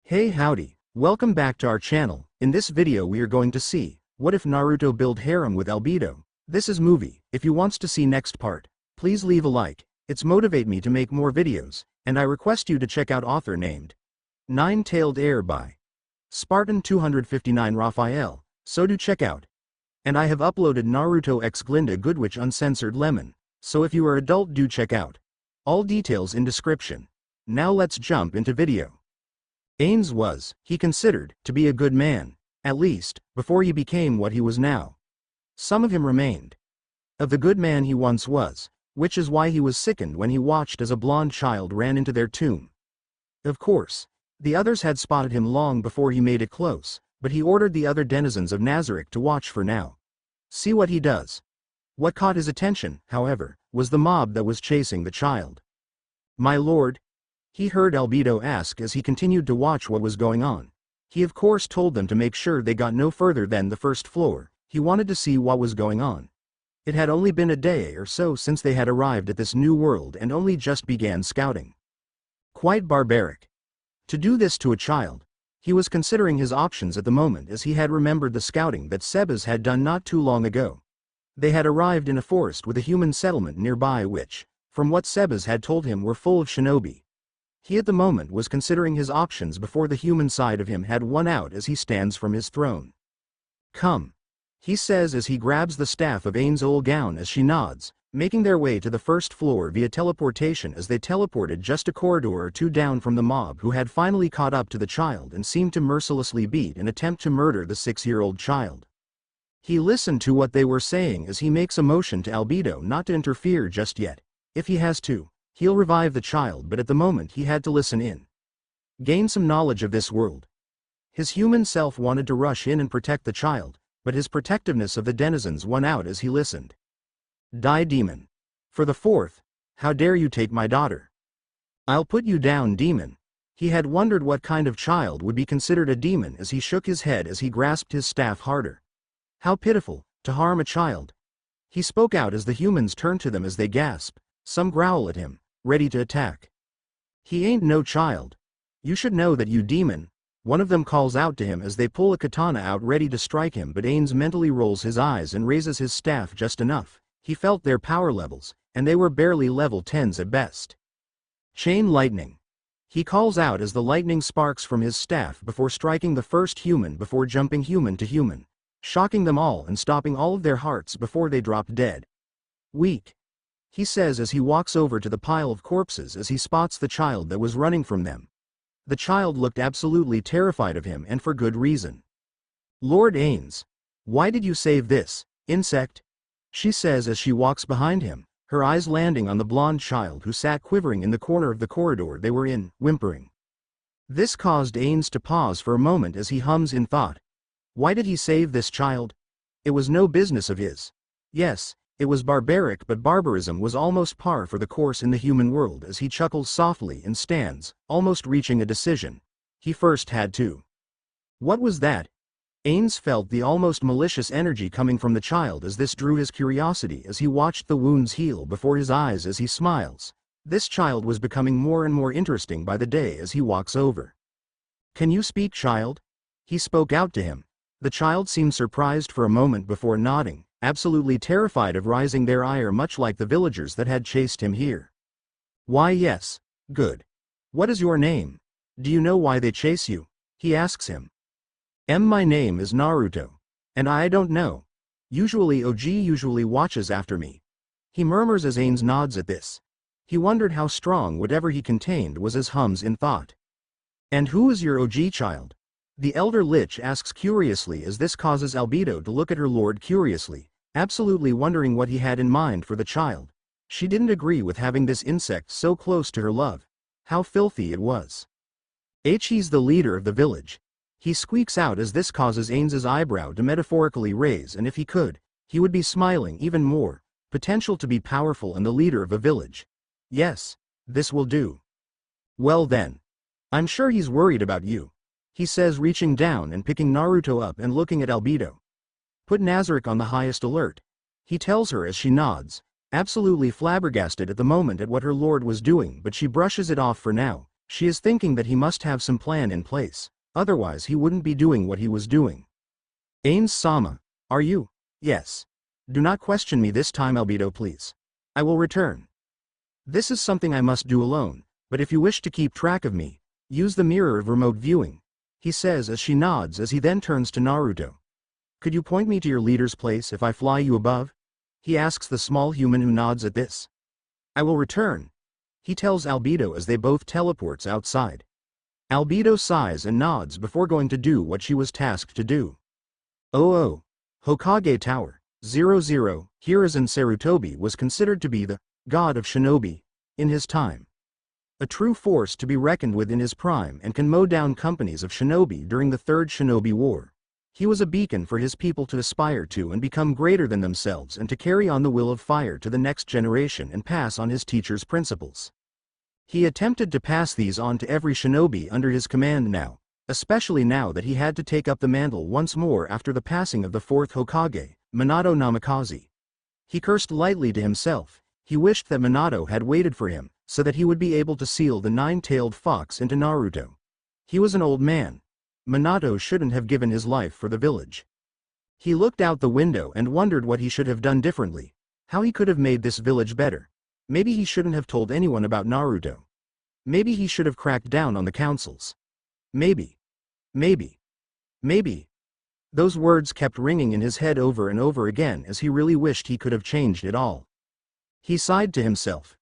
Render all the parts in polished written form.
Hey howdy, welcome back to our channel. In this video we are going to see, what if Naruto build harem with Albedo? This is movie. If you wants to see next part, please leave a like. It's motivate me to make more videos, and I request you to check out author named Nine-Tailed Heir by Spartan 259 Raphael, so do check out. And I have uploaded Naruto x Glinda Goodwitch Uncensored Lemon, so if you are adult do check out. All details in description. Now let's jump into video. Ainz was, he considered, to be a good man, at least, before he became what he was now. Some of him remained of the good man he once was, which is why he was sickened when he watched as a blonde child ran into their tomb. Of course, the others had spotted him long before he made it close, but he ordered the other denizens of Nazarick to watch for now. See what he does. What caught his attention, however, was the mob that was chasing the child. "My lord?" he heard Albedo ask as he continued to watch what was going on. He of course told them to make sure they got no further than the first floor. He wanted to see what was going on. It had only been a day or so since they had arrived at this new world and only just began scouting. Quite barbaric. To do this to a child. He was considering his options at the moment as he had remembered the scouting that Sebas had done not too long ago. They had arrived in a forest with a human settlement nearby which, from what Sebas had told him, were full of shinobi. He at the moment was considering his options before the human side of him had won out as he stands from his throne. "Come," he says as he grabs the staff of Ainz's old gown as she nods, making their way to the first floor via teleportation as they teleported just a corridor or two down from the mob who had finally caught up to the child and seemed to mercilessly beat and attempt to murder the 6-year-old child. He listened to what they were saying as he makes a motion to Albedo not to interfere just yet. If he has to, he'll revive the child, but at the moment he had to listen in. Gain some knowledge of this world. His human self wanted to rush in and protect the child, but his protectiveness of the denizens won out as he listened. "Die demon. For the fourth, how dare you take my daughter? I'll put you down, demon." He had wondered what kind of child would be considered a demon as he shook his head as he grasped his staff harder. How pitiful, to harm a child. He spoke out as the humans turned to them as they gasp. Some growl at him, ready to attack. "He ain't no child. You should know that, you demon." One of them calls out to him as they pull a katana out ready to strike him, but Ainz mentally rolls his eyes and raises his staff just enough. He felt their power levels, and they were barely level 10s at best. "Chain lightning." He calls out as the lightning sparks from his staff before striking the first human before jumping human to human, shocking them all and stopping all of their hearts before they dropped dead. "Weak," he says as he walks over to the pile of corpses as he spots the child that was running from them. The child looked absolutely terrified of him, and for good reason. "Lord Ainz, why did you save this insect?" she says as she walks behind him, her eyes landing on the blonde child who sat quivering in the corner of the corridor they were in, whimpering. This caused Ainz to pause for a moment as he hums in thought. Why did he save this child? It was no business of his. Yes, it was barbaric, but barbarism was almost par for the course in the human world as he chuckles softly and stands, almost reaching a decision. He first had to. What was that? Ainz felt the almost malicious energy coming from the child as this drew his curiosity as he watched the wounds heal before his eyes as he smiles. This child was becoming more and more interesting by the day as he walks over. "Can you speak, child?" he spoke out to him. The child seemed surprised for a moment before nodding, absolutely terrified of rising their ire, much like the villagers that had chased him here. "Why, yes. Good. What is your name? Do you know why they chase you?" he asks him. My name is Naruto. And I don't know. Usually OG usually watches after me." He murmurs as Ainz nods at this. He wondered how strong whatever he contained was as hums in thought. "And who is your OG, child?" the elder lich asks curiously as this causes Albedo to look at her lord curiously, absolutely wondering what he had in mind for the child. She didn't agree with having this insect so close to her love. How filthy it was. "He's the leader of the village," he squeaks out as this causes Ainz's eyebrow to metaphorically raise, and if he could, he would be smiling even more. Potential to be powerful and the leader of a village. Yes, this will do. "Well then. I'm sure he's worried about you," he says, reaching down and picking Naruto up and looking at Albedo. "Put Nazarick on the highest alert," he tells her as she nods, absolutely flabbergasted at the moment at what her lord was doing, but she brushes it off for now. She is thinking that he must have some plan in place, otherwise he wouldn't be doing what he was doing. Ains-sama, are you? Yes. Do not question me this time, Albedo, please. I will return. This is something I must do alone, but if you wish to keep track of me, use the mirror of remote viewing, he says as she nods as he then turns to Naruto. Could you point me to your leader's place if I fly you above? He asks the small human who nods at this. I will return, he tells Albedo as they both teleports outside. Albedo sighs and nods before going to do what she was tasked to do. Oh, Hokage Tower, 00, Hiruzen Sarutobi was considered to be the god of shinobi in his time. A true force to be reckoned with in his prime and can mow down companies of shinobi during the Third Shinobi War. He was a beacon for his people to aspire to and become greater than themselves and to carry on the will of fire to the next generation and pass on his teacher's principles. He attempted to pass these on to every shinobi under his command now, especially now that he had to take up the mantle once more after the passing of the fourth Hokage, Minato Namikaze. He cursed lightly to himself. He wished that Minato had waited for him, so that he would be able to seal the nine-tailed fox into Naruto. He was an old man. Minato shouldn't have given his life for the village. He looked out the window and wondered what he should have done differently, how he could have made this village better. Maybe he shouldn't have told anyone about Naruto. Maybe he should have cracked down on the councils. Maybe. Those words kept ringing in his head over and over again as he really wished he could have changed it all. He sighed to himself.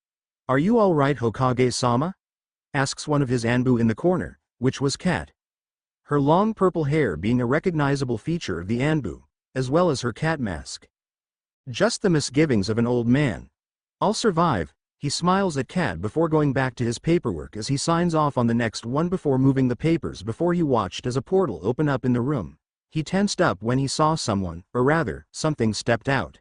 Are you all right, Hokage-sama? Asks one of his Anbu in the corner, which was Cat. Her long purple hair being a recognizable feature of the Anbu, as well as her cat mask. Just the misgivings of an old man. I'll survive, he smiles at Cat before going back to his paperwork as he signs off on the next one before moving the papers before he watched as a portal open up in the room. He tensed up when he saw someone, or rather, something stepped out.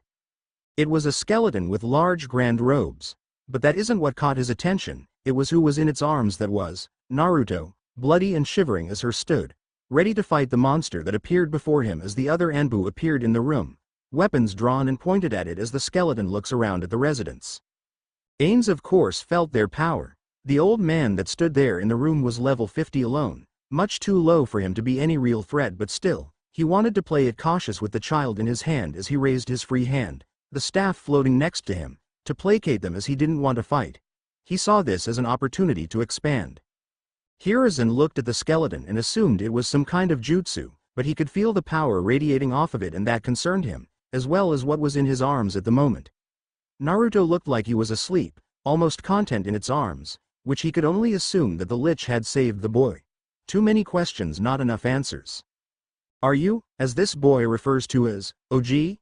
It was a skeleton with large grand robes. But that isn't what caught his attention, it was who was in its arms that was, Naruto, bloody and shivering as her stood, ready to fight the monster that appeared before him as the other Anbu appeared in the room, weapons drawn and pointed at it as the skeleton looks around at the residents. Ains of course felt their power. The old man that stood there in the room was level 50 alone, much too low for him to be any real threat, but still, he wanted to play it cautious with the child in his hand as he raised his free hand, the staff floating next to him, to placate them as he didn't want to fight. He saw this as an opportunity to expand. Hiruzen looked at the skeleton and assumed it was some kind of jutsu, but he could feel the power radiating off of it and that concerned him, as well as what was in his arms at the moment. Naruto looked like he was asleep, almost content in its arms, which he could only assume that the lich had saved the boy. Too many questions, not enough answers. Are you, as this boy refers to as, OG?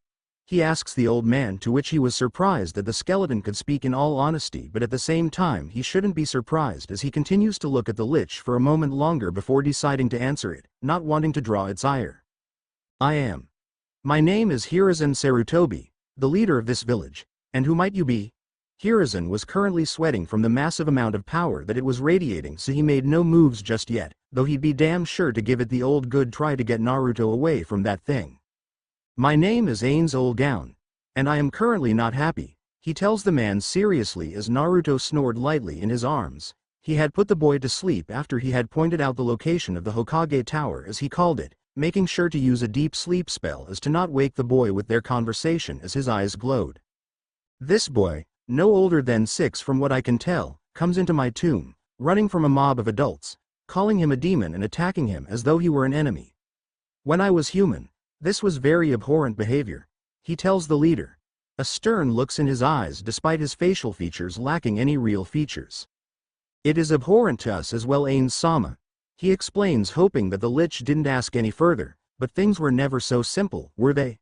He asks the old man, to which he was surprised that the skeleton could speak in all honesty, but at the same time he shouldn't be surprised as he continues to look at the lich for a moment longer before deciding to answer it, not wanting to draw its ire. I am. My name is Hiruzen Sarutobi, the leader of this village. And who might you be? Hiruzen was currently sweating from the massive amount of power that it was radiating, so he made no moves just yet, though he'd be damn sure to give it the old good try to get Naruto away from that thing. My name is Ains Olgown, and I am currently not happy, he tells the man seriously as Naruto snored lightly in his arms. He had put the boy to sleep after he had pointed out the location of the Hokage Tower as he called it, making sure to use a deep sleep spell as to not wake the boy with their conversation as his eyes glowed. This boy, no older than 6 from what I can tell, comes into my tomb, running from a mob of adults, calling him a demon and attacking him as though he were an enemy. When I was human, this was very abhorrent behavior, he tells the leader. A stern looks in his eyes despite his facial features lacking any real features. It is abhorrent to us as well, Ains-sama, he explains, hoping that the lich didn't ask any further, but things were never so simple, were they?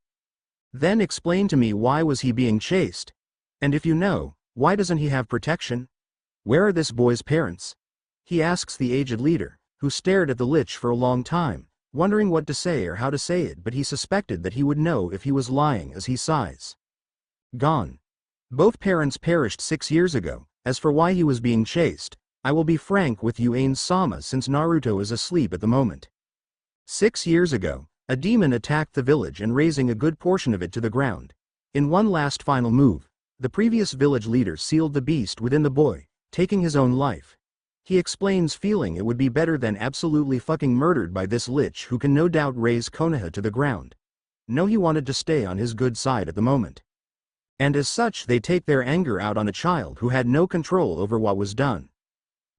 Then explain to me, why was he being chased? And if you know, why doesn't he have protection? Where are this boy's parents? He asks the aged leader, who stared at the lich for a long time, wondering what to say or how to say it, but he suspected that he would know if he was lying as he sighs. Gone. Both parents perished 6 years ago. As for why he was being chased, I will be frank with you, Ains-sama, since Naruto is asleep at the moment. 6 years ago, a demon attacked the village and razing a good portion of it to the ground. In one last final move, the previous village leader sealed the beast within the boy, taking his own life. He explains, feeling it would be better than absolutely fucking murdered by this lich who can no doubt raze Konoha to the ground. No, he wanted to stay on his good side at the moment. And as such they take their anger out on a child who had no control over what was done.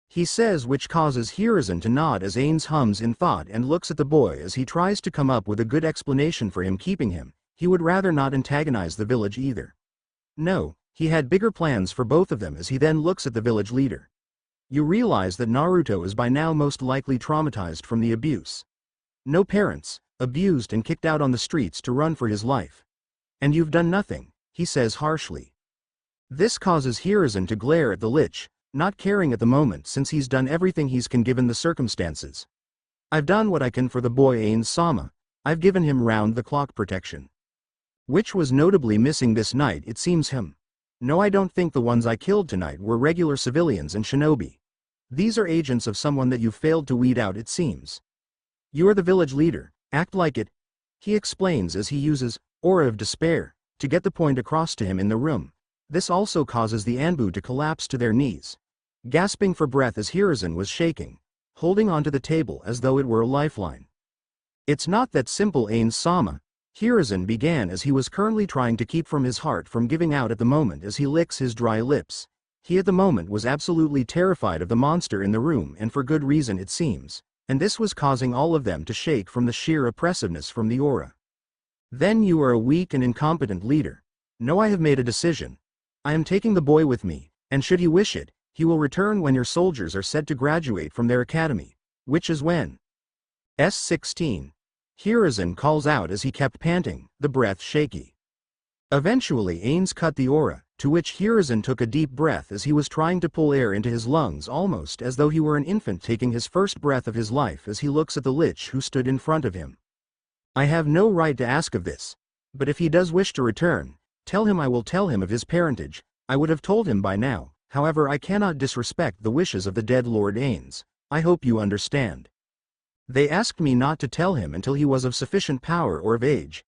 He says, which causes Hiruzen to nod as Ains hums in thought and looks at the boy as he tries to come up with a good explanation for him keeping him. He would rather not antagonize the village either. No, he had bigger plans for both of them as he then looks at the village leader. You realize that Naruto is by now most likely traumatized from the abuse. No parents, abused and kicked out on the streets to run for his life. And you've done nothing, he says harshly. This causes Hiruzen to glare at the lich, not caring at the moment since he's done everything he can given the circumstances. I've done what I can for the boy Ains-sama. I've given him round-the-clock protection. Which was notably missing this night, it seems him. No, I don't think the ones I killed tonight were regular civilians and shinobi. These are agents of someone that you failed to weed out, it seems. You are the village leader, act like it, he explains as he uses aura of despair to get the point across to him in the room. This also causes the Anbu to collapse to their knees, gasping for breath as Hiruzen was shaking, holding onto the table as though it were a lifeline. It's not that simple, Ains-sama, Hiruzen began as he was currently trying to keep from his heart from giving out at the moment as he licks his dry lips. He at the moment was absolutely terrified of the monster in the room, and for good reason it seems, and this was causing all of them to shake from the sheer oppressiveness from the aura. Then you are a weak and incompetent leader. No, I have made a decision. I am taking the boy with me, and should he wish it, he will return when your soldiers are set to graduate from their academy, which is when S16. Hiruzen calls out as he kept panting, the breath shaky. Eventually Ains cut the aura, to which Hiruzen took a deep breath as he was trying to pull air into his lungs, almost as though he were an infant taking his first breath of his life, as he looks at the lich who stood in front of him. I have no right to ask of this, but if he does wish to return, tell him I will tell him of his parentage. I would have told him by now, however I cannot disrespect the wishes of the dead Lord Ains. I hope you understand. They asked me not to tell him until he was of sufficient power or of age.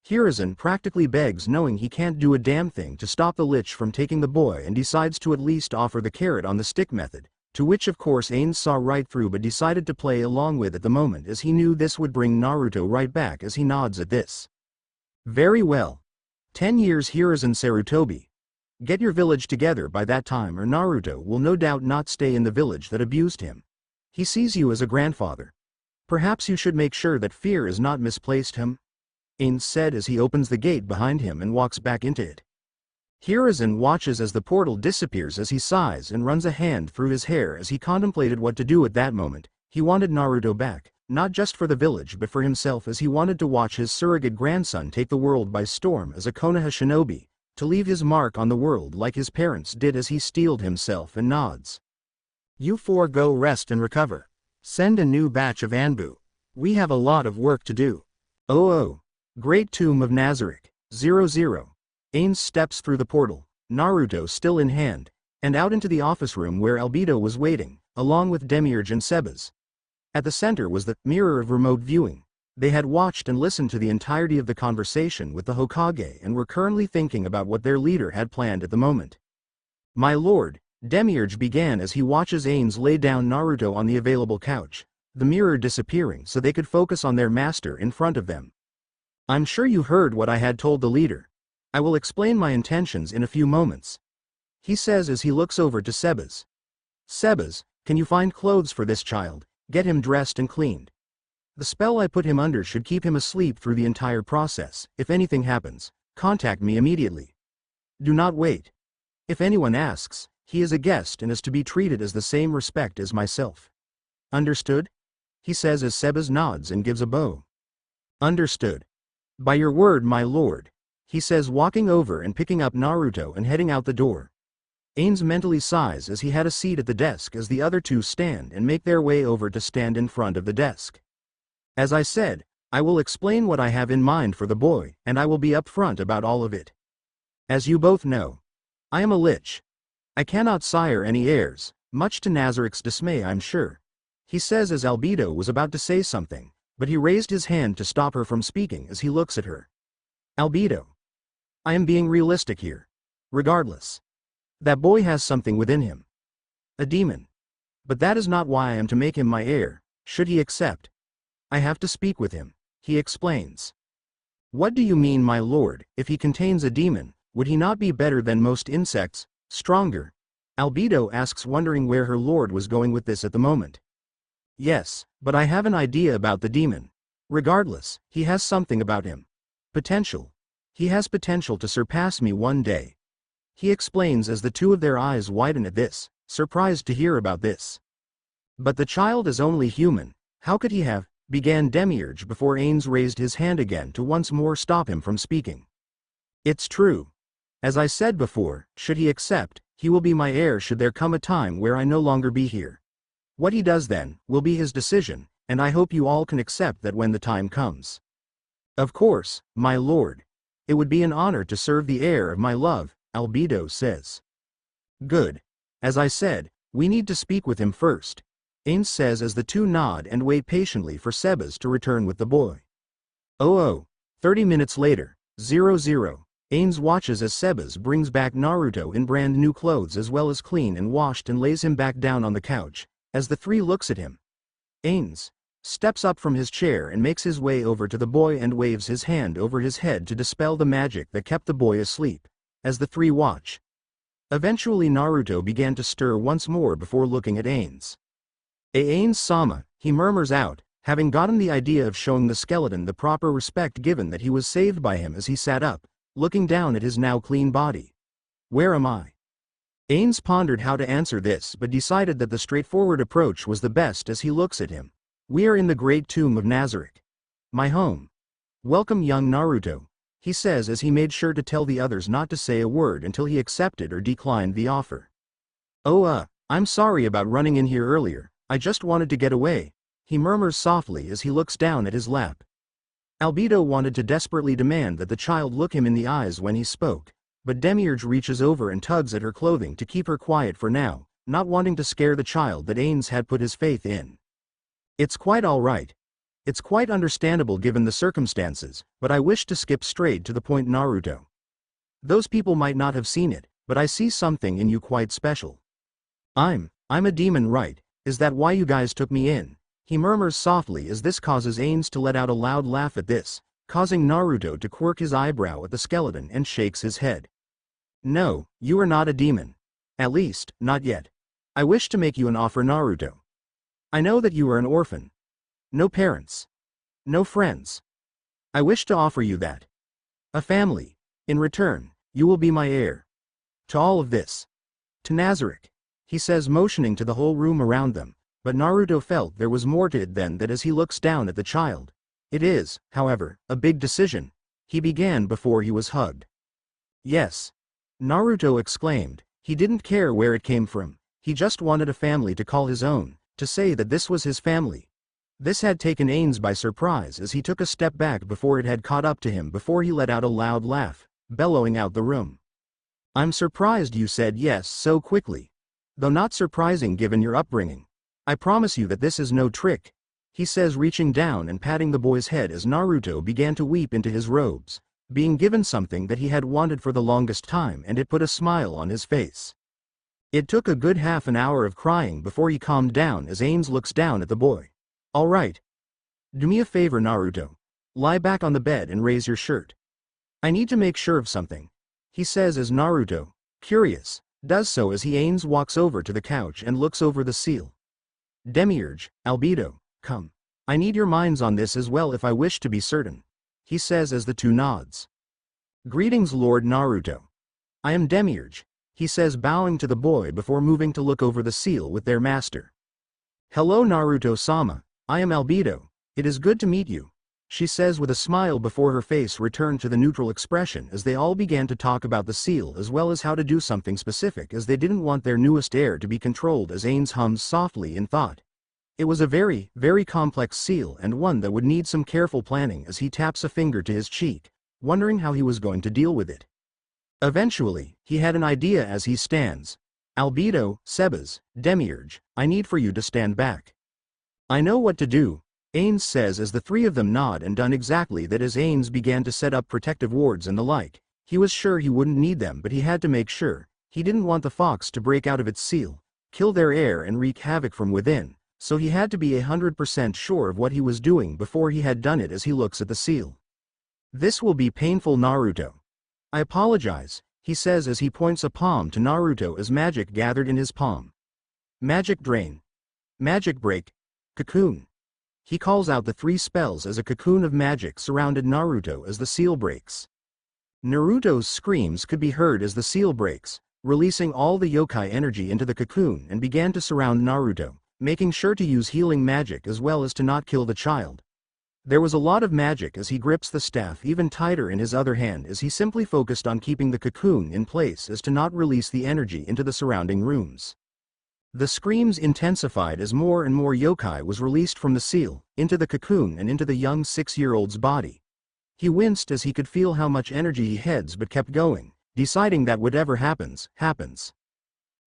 Hiruzen practically begs, knowing he can't do a damn thing to stop the lich from taking the boy, and decides to at least offer the carrot on the stick method, to which of course Ains saw right through but decided to play along with at the moment as he knew this would bring Naruto right back as he nods at this. Very well. 10 years, Hiruzen Sarutobi. Get your village together by that time or Naruto will no doubt not stay in the village that abused him. He sees you as a grandfather. Perhaps you should make sure that fear is not misplaced him, Ains said as he opens the gate behind him and walks back into it. Hiruzen watches as the portal disappears as he sighs and runs a hand through his hair as he contemplated what to do at that moment. He wanted Naruto back, not just for the village but for himself, as he wanted to watch his surrogate grandson take the world by storm as a Konoha shinobi, to leave his mark on the world like his parents did, as he steeled himself and nods. You four go rest and recover. Send a new batch of Anbu. We have a lot of work to do. Oh. Great Tomb of Nazarick, 00. Ains steps through the portal, Naruto still in hand, and out into the office room where Albedo was waiting, along with Demiurge and Sebas. At the center was the mirror of remote viewing. They had watched and listened to the entirety of the conversation with the Hokage and were currently thinking about what their leader had planned at the moment. My lord, Demiurge began as he watches Ains lay down Naruto on the available couch, the mirror disappearing so they could focus on their master in front of them. I'm sure you heard what I had told the leader. I will explain my intentions in a few moments, he says as he looks over to Sebas. Sebas, can you find clothes for this child? Get him dressed and cleaned. The spell I put him under should keep him asleep through the entire process. If anything happens, contact me immediately. Do not wait. If anyone asks, he is a guest and is to be treated as the same respect as myself. Understood? He says as Sebas nods and gives a bow. Understood. By your word, my lord, he says, walking over and picking up Naruto and heading out the door. Ains mentally sighs as he had a seat at the desk as the other two stand and make their way over to stand in front of the desk. As I said, I will explain what I have in mind for the boy, and I will be upfront about all of it. As you both know, I am a lich. I cannot sire any heirs, much to Nazarick's dismay, I'm sure. He says as Albedo was about to say something, but he raised his hand to stop her from speaking as he looks at her. Albedo. I am being realistic here. Regardless. That boy has something within him. A demon. But that is not why I am to make him my heir, should he accept. I have to speak with him, he explains. What do you mean, my lord? If he contains a demon, would he not be better than most insects, stronger? Albedo asks, wondering where her lord was going with this at the moment. Yes, but I have an idea about the demon. Regardless, he has something about him. Potential. He has potential to surpass me one day. He explains as the two of their eyes widen at this, surprised to hear about this. But the child is only human. How could he have, began Demiurge before Ains raised his hand again to once more stop him from speaking. It's true. As I said before, should he accept, he will be my heir should there come a time where I no longer be here. What he does then, will be his decision, and I hope you all can accept that when the time comes. Of course, my lord. It would be an honor to serve the heir of my love, Albedo says. Good. As I said, we need to speak with him first, Ains says as the two nod and wait patiently for Sebas to return with the boy. 30 minutes later, 00. Ains watches as Sebas brings back Naruto in brand new clothes as well as clean and washed and lays him back down on the couch, as the three looks at him. Ains steps up from his chair and makes his way over to the boy and waves his hand over his head to dispel the magic that kept the boy asleep, as the three watch. Eventually Naruto began to stir once more before looking at Ains. Ains-sama, he murmurs out, having gotten the idea of showing the skeleton the proper respect given that he was saved by him as he sat up, looking down at his now clean body. Where am I? Ains pondered how to answer this but decided that the straightforward approach was the best as he looks at him. We are in the great tomb of Nazarick. My home. Welcome young Naruto, he says as he made sure to tell the others not to say a word until he accepted or declined the offer. I'm sorry about running in here earlier, I just wanted to get away, he murmurs softly as he looks down at his lap. Albedo wanted to desperately demand that the child look him in the eyes when he spoke, but Demiurge reaches over and tugs at her clothing to keep her quiet for now, not wanting to scare the child that Ains had put his faith in. It's quite all right. It's quite understandable given the circumstances, but I wish to skip straight to the point, Naruto. Those people might not have seen it, but I see something in you quite special. I'm a demon, right? Is that why you guys took me in? He murmurs softly as this causes Ains to let out a loud laugh at this, causing Naruto to quirk his eyebrow at the skeleton and shakes his head. No, you are not a demon. At least, not yet. I wish to make you an offer, Naruto. I know that you are an orphan. No parents. No friends. I wish to offer you that. A family. In return, you will be my heir. To all of this. To Nazarick, he says, motioning to the whole room around them, but Naruto felt there was more to it than that as he looks down at the child. It is, however, a big decision, he began before he was hugged. Yes. Naruto exclaimed. He didn't care where it came from, he just wanted a family to call his own, to say that this was his family. This had taken Ains by surprise as he took a step back before it had caught up to him before he let out a loud laugh, bellowing out the room. I'm surprised you said yes so quickly. Though not surprising given your upbringing. I promise you that this is no trick, he says, reaching down and patting the boy's head as Naruto began to weep into his robes, being given something that he had wanted for the longest time, and it put a smile on his face. It took a good half an hour of crying before he calmed down as Ains looks down at the boy. All right. Do me a favor, Naruto. Lie back on the bed and raise your shirt. I need to make sure of something, he says as Naruto, curious, does so as Ains walks over to the couch and looks over the seal. Demiurge, Albedo, come. I need your minds on this as well if I wish to be certain, he says as the two nods. Greetings, Lord Naruto. I am Demiurge, he says, bowing to the boy before moving to look over the seal with their master. Hello Naruto-sama, I am Albedo, it is good to meet you, she says with a smile before her face returned to the neutral expression as they all began to talk about the seal as well as how to do something specific as they didn't want their newest heir to be controlled, as Ains hums softly in thought. It was a very, very complex seal and one that would need some careful planning as he taps a finger to his cheek, wondering how he was going to deal with it. Eventually, he had an idea as he stands. Albedo, Sebas, Demiurge, I need for you to stand back. I know what to do, Ains says as the three of them nod and done exactly that as Ains began to set up protective wards and the like. He was sure he wouldn't need them, but he had to make sure. He didn't want the fox to break out of its seal, kill their heir and wreak havoc from within, so he had to be 100% sure of what he was doing before he had done it. As he looks at the seal. This will be painful, Naruto. I apologize, he says as he points a palm to Naruto as magic gathered in his palm. Magic drain. Magic break. Cocoon. He calls out the 3 spells as a cocoon of magic surrounded Naruto as the seal breaks. Naruto's screams could be heard as the seal breaks, releasing all the yokai energy into the cocoon and began to surround Naruto, making sure to use healing magic as well as to not kill the child. There was a lot of magic as he grips the staff even tighter in his other hand as he simply focused on keeping the cocoon in place as to not release the energy into the surrounding rooms. The screams intensified as more and more yokai was released from the seal, into the cocoon and into the young 6-year-old's body. He winced as he could feel how much energy he had but kept going, deciding that whatever happens, happens.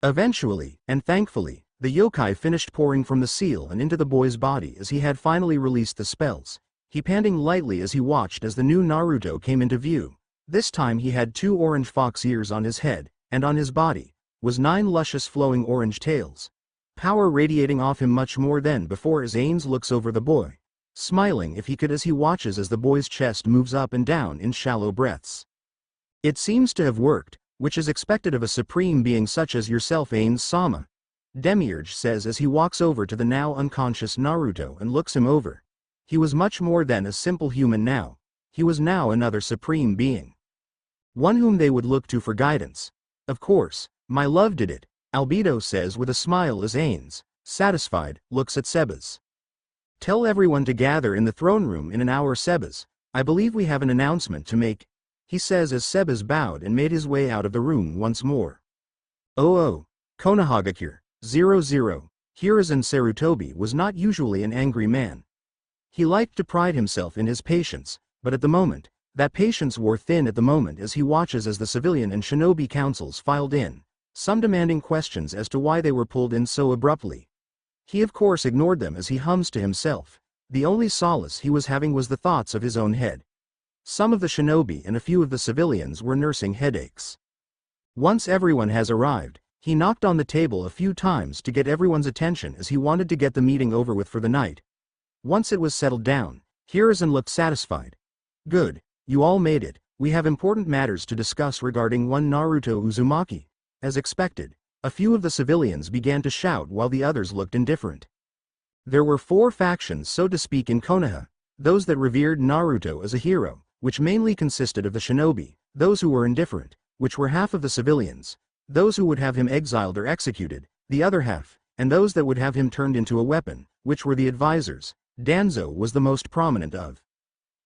Eventually, and thankfully, the yokai finished pouring from the seal and into the boy's body as he had finally released the spells. He panting lightly as he watched as the new Naruto came into view. This time he had 2 orange fox ears on his head, and on his body was 9 luscious flowing orange tails. Power radiating off him much more than before as Ains looks over the boy, smiling if he could as he watches as the boy's chest moves up and down in shallow breaths. It seems to have worked, which is expected of a supreme being such as yourself, Ains-sama, Demiurge says as he walks over to the now unconscious Naruto and looks him over. He was much more than a simple human now. He was now another supreme being. One whom they would look to for guidance. Of course, my love did it, Albedo says with a smile as Ains, satisfied, looks at Sebas. Tell everyone to gather in the throne room in an hour, Sebas. I believe we have an announcement to make, he says as Sebas bowed and made his way out of the room once more. Oh, Konohagakure, 00, Hiruzen Sarutobi was not usually an angry man. He liked to pride himself in his patience, but at the moment, that patience wore thin at the moment as he watches as the civilian and shinobi councils filed in, some demanding questions as to why they were pulled in so abruptly. He of course ignored them as he hums to himself. The only solace he was having was the thoughts of his own head. Some of the shinobi and a few of the civilians were nursing headaches. Once everyone has arrived, he knocked on the table a few times to get everyone's attention as he wanted to get the meeting over with for the night. Once it was settled down, Hiruzen looked satisfied. Good, you all made it. We have important matters to discuss regarding one Naruto Uzumaki. As expected, a few of the civilians began to shout while the others looked indifferent. There were 4 factions so to speak in Konoha, those that revered Naruto as a hero, which mainly consisted of the shinobi, those who were indifferent, which were half of the civilians, those who would have him exiled or executed, the other half, and those that would have him turned into a weapon, which were the advisors. Danzo was the most prominent of.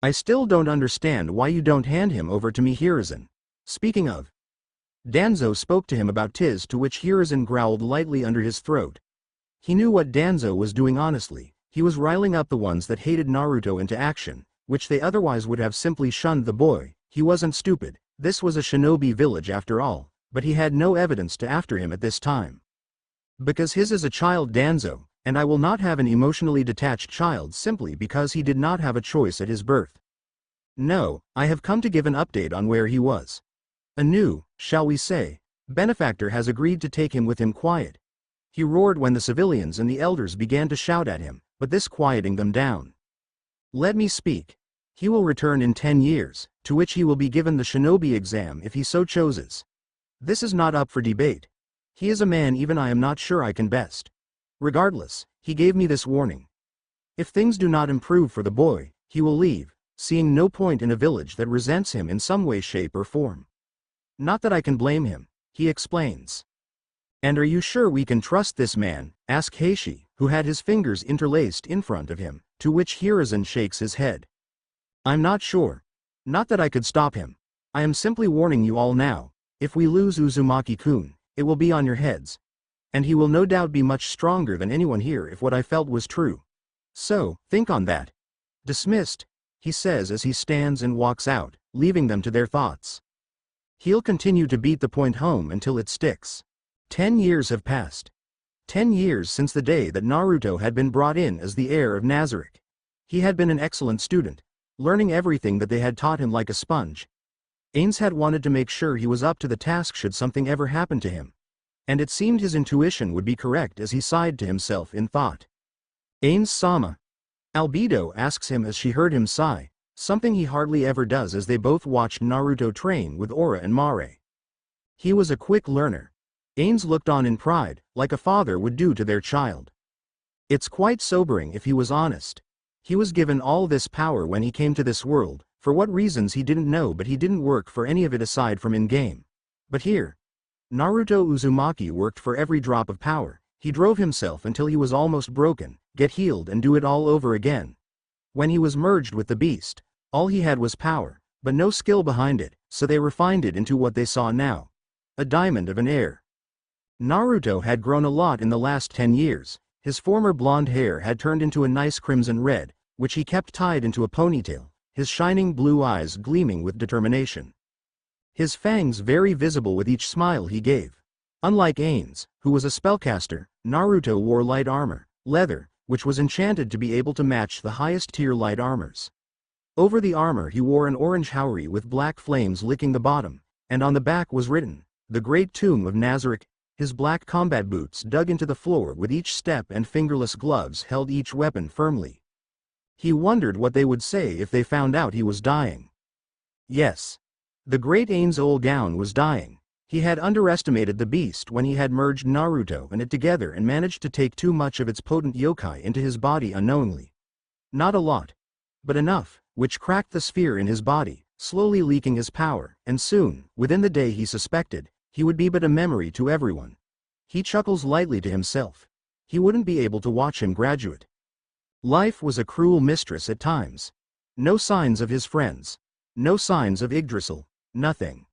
I still don't understand why you don't hand him over to me, Hiruzen. Speaking of. Danzo spoke to him about Tiz, to which Hiruzen growled lightly under his throat. He knew what Danzo was doing honestly. He was riling up the ones that hated Naruto into action, which they otherwise would have simply shunned the boy. He wasn't stupid. This was a shinobi village after all, but he had no evidence to after him at this time. Because his is a child, Danzo, and I will not have an emotionally detached child simply because he did not have a choice at his birth. No, I have come to give an update on where he was. A new, shall we say, benefactor has agreed to take him with him. Quiet. He roared when the civilians and the elders began to shout at him, but this quieting them down. Let me speak. He will return in 10 years, to which he will be given the shinobi exam if he so chooses. This is not up for debate. He is a man even I am not sure I can best. Regardless, he gave me this warning. If things do not improve for the boy, he will leave, seeing no point in a village that resents him in some way, shape or form. Not that I can blame him, he explains. And are you sure we can trust this man? Asked Heishi, who had his fingers interlaced in front of him, to which Hiruzen shakes his head. I'm not sure. Not that I could stop him. I am simply warning you all now. If we lose Uzumaki-kun, it will be on your heads. And he will no doubt be much stronger than anyone here if what I felt was true. So, think on that. Dismissed, he says as he stands and walks out, leaving them to their thoughts. He'll continue to beat the point home until it sticks. 10 years have passed. 10 years since the day that Naruto had been brought in as the heir of Nazarick. He had been an excellent student, learning everything that they had taught him like a sponge. Ains had wanted to make sure he was up to the task should something ever happen to him. And it seemed his intuition would be correct as he sighed to himself in thought. Ains-sama? Albedo asks him as she heard him sigh, something he hardly ever does as they both watched Naruto train with Ora and Mare. He was a quick learner. Ains looked on in pride, like a father would do to their child. It's quite sobering if he was honest. He was given all this power when he came to this world, for what reasons he didn't know, but he didn't work for any of it aside from in-game. But here, Naruto Uzumaki worked for every drop of power. He drove himself until he was almost broken, get healed and do it all over again. When he was merged with the beast, all he had was power, but no skill behind it, so they refined it into what they saw now. A diamond of an heir. Naruto had grown a lot in the last 10 years. His former blonde hair had turned into a nice crimson red, which he kept tied into a ponytail, his shining blue eyes gleaming with determination. His fangs very visible with each smile he gave. Unlike Ains, who was a spellcaster, Naruto wore light armor, leather, which was enchanted to be able to match the highest tier light armors. Over the armor he wore an orange haori with black flames licking the bottom, and on the back was written, "The Great Tomb of Nazarick." His black combat boots dug into the floor with each step and fingerless gloves held each weapon firmly. He wondered what they would say if they found out he was dying. Yes. The great Ain's old gown was dying. He had underestimated the beast when he had merged Naruto and it together and managed to take too much of its potent yokai into his body unknowingly. Not a lot, but enough, which cracked the sphere in his body, slowly leaking his power, and soon, within the day he suspected, he would be but a memory to everyone. He chuckles lightly to himself. He wouldn't be able to watch him graduate. Life was a cruel mistress at times. No signs of his friends. No signs of Yggdrasil. Nothing.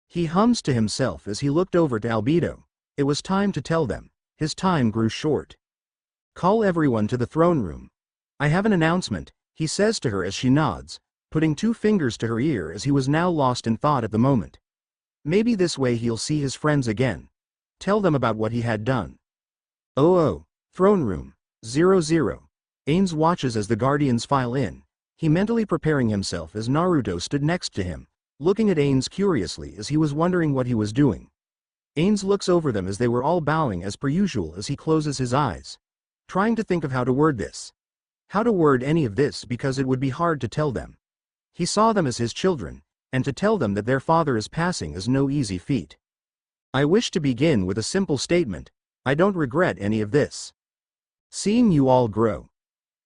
He hums to himself as he looked over to Albedo. It was time to tell them. His time grew short. Call everyone to the throne room. I have an announcement, he says to her as she nods, putting 2 fingers to her ear as he was now lost in thought at the moment. Maybe this way he'll see his friends again. Tell them about what he had done. Oh, throne room. 00. Ains watches as the guardians file in, he mentally preparing himself as Naruto stood next to him, looking at Ains curiously as he was wondering what he was doing. Ains looks over them as they were all bowing as per usual as he closes his eyes, trying to think of how to word this. How to word any of this because it would be hard to tell them. He saw them as his children, and to tell them that their father is passing is no easy feat. I wish to begin with a simple statement, I don't regret any of this. Seeing you all grow.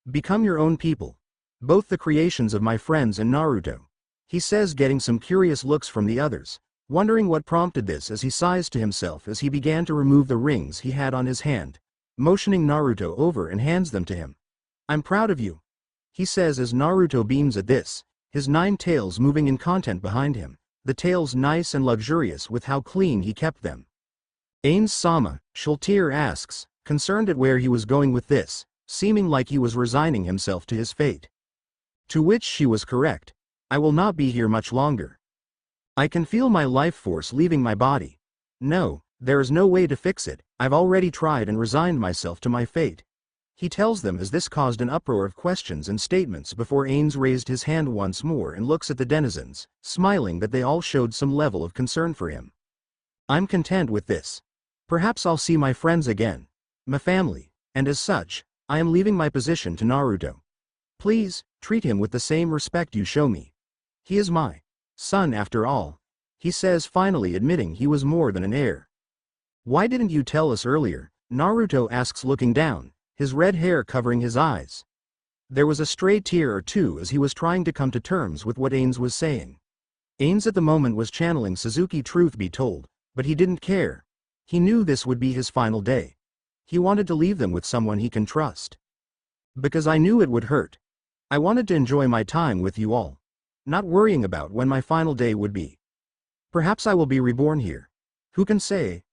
Become your own people. Both the creations of my friends and Naruto. He says, getting some curious looks from the others, wondering what prompted this as he sighs to himself as he began to remove the rings he had on his hand, motioning Naruto over and hands them to him. I'm proud of you. He says as Naruto beams at this, his 9 tails moving in content behind him, the tails nice and luxurious with how clean he kept them. Ains-sama, Schultier asks, concerned at where he was going with this, seeming like he was resigning himself to his fate. To which she was correct. I will not be here much longer. I can feel my life force leaving my body. No, there is no way to fix it, I've already tried and resigned myself to my fate. He tells them as this caused an uproar of questions and statements before Ains raised his hand once more and looks at the denizens, smiling that they all showed some level of concern for him. I'm content with this. Perhaps I'll see my friends again. My family, and as such, I am leaving my position to Naruto. Please, treat him with the same respect you show me. He is my son after all. He says, finally admitting he was more than an heir. Why didn't you tell us earlier? Naruto asks looking down, his red hair covering his eyes. There was a stray tear or two as he was trying to come to terms with what Ains was saying. Ains at the moment was channeling Suzuki, truth be told, but he didn't care. He knew this would be his final day. He wanted to leave them with someone he can trust. Because I knew it would hurt. I wanted to enjoy my time with you all, not worrying about when my final day would be. Perhaps I will be reborn here. Who can say?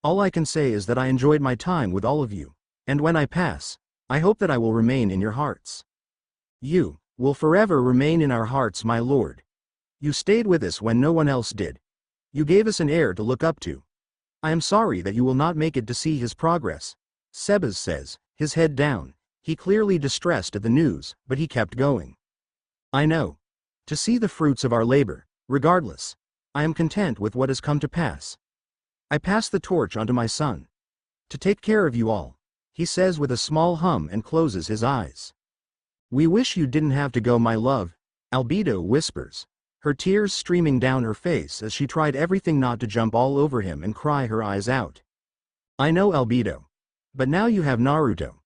All I can say is that I enjoyed my time with all of you. And when I pass, I hope that I will remain in your hearts. You will forever remain in our hearts, my lord. You stayed with us when no one else did. You gave us an heir to look up to. I am sorry that you will not make it to see his progress. Sebas says, his head down, he clearly distressed at the news, but he kept going. I know. To see the fruits of our labor, regardless. I am content with what has come to pass. I pass the torch onto my son. To take care of you all, he says with a small hum and closes his eyes. We wish you didn't have to go, my love, Albedo whispers, her tears streaming down her face as she tried everything not to jump all over him and cry her eyes out. I know, Albedo. But now you have Naruto.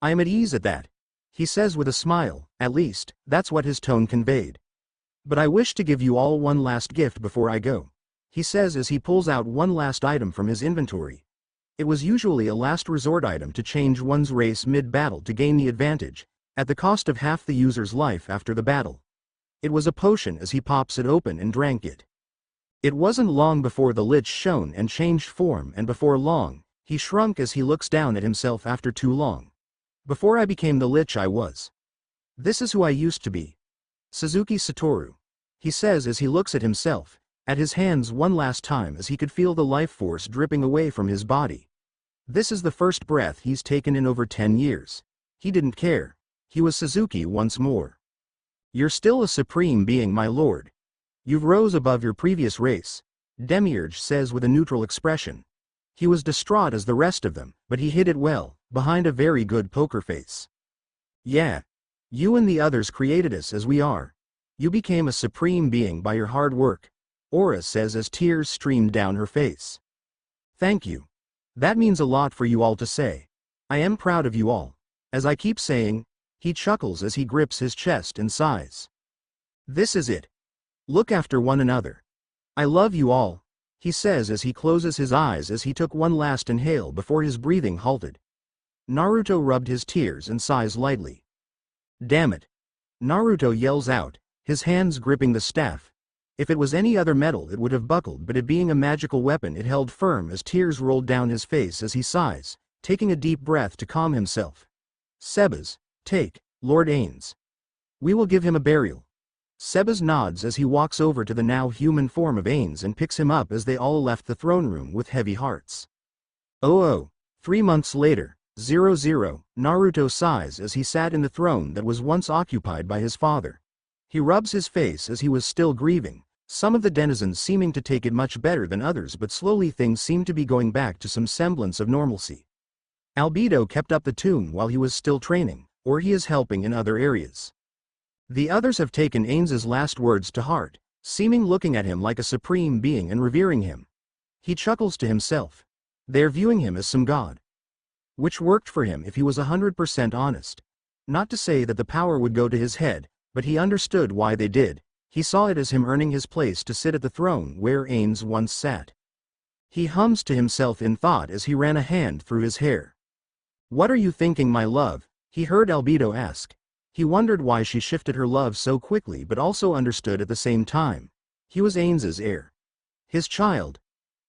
I am at ease at that, he says with a smile, at least, that's what his tone conveyed. But I wish to give you all one last gift before I go, he says as he pulls out one last item from his inventory. It was usually a last resort item to change one's race mid-battle to gain the advantage, at the cost of half the user's life after the battle. It was a potion as he pops it open and drank it. It wasn't long before the lich shone and changed form, and before long, he shrunk as he looks down at himself after too long. Before I became the lich I was. This is who I used to be. Suzuki Satoru, he says as he looks at himself, at his hands one last time as he could feel the life force dripping away from his body. This is the first breath he's taken in over 10 years. He didn't care. He was Suzuki once more. You're still a supreme being, my lord. You've rose above your previous race, Demiurge says with a neutral expression. He was distraught as the rest of them, but he hid it well, behind a very good poker face. Yeah. You and the others created us as we are. You became a supreme being by your hard work, Aura says as tears streamed down her face. Thank you. That means a lot for you all to say. I am proud of you all. As I keep saying, he chuckles as he grips his chest and sighs. This is it. Look after one another. I love you all, he says as he closes his eyes as he took one last inhale before his breathing halted. Naruto rubbed his tears and sighs lightly. Damn it. Naruto yells out, his hands gripping the staff. If it was any other metal it would have buckled, but it being a magical weapon it held firm as tears rolled down his face as he sighs, taking a deep breath to calm himself. Sebas, take, Lord Ains. We will give him a burial. Sebas nods as he walks over to the now human form of Ains and picks him up as they all left the throne room with heavy hearts. 3 months later, 00, Naruto sighs as he sat in the throne that was once occupied by his father. He rubs his face as he was still grieving, some of the denizens seeming to take it much better than others, but slowly things seemed to be going back to some semblance of normalcy. Albedo kept up the tune while he was still training, or he is helping in other areas. The others have taken Ains's last words to heart, seeming looking at him like a supreme being and revering him. He chuckles to himself. They're viewing him as some god. Which worked for him if he was 100% honest. Not to say that the power would go to his head, but he understood why they did. He saw it as him earning his place to sit at the throne where Ains once sat. He hums to himself in thought as he ran a hand through his hair. What are you thinking, my love? He heard Albedo ask. He wondered why she shifted her love so quickly, but also understood at the same time. He was Ains's heir. His child.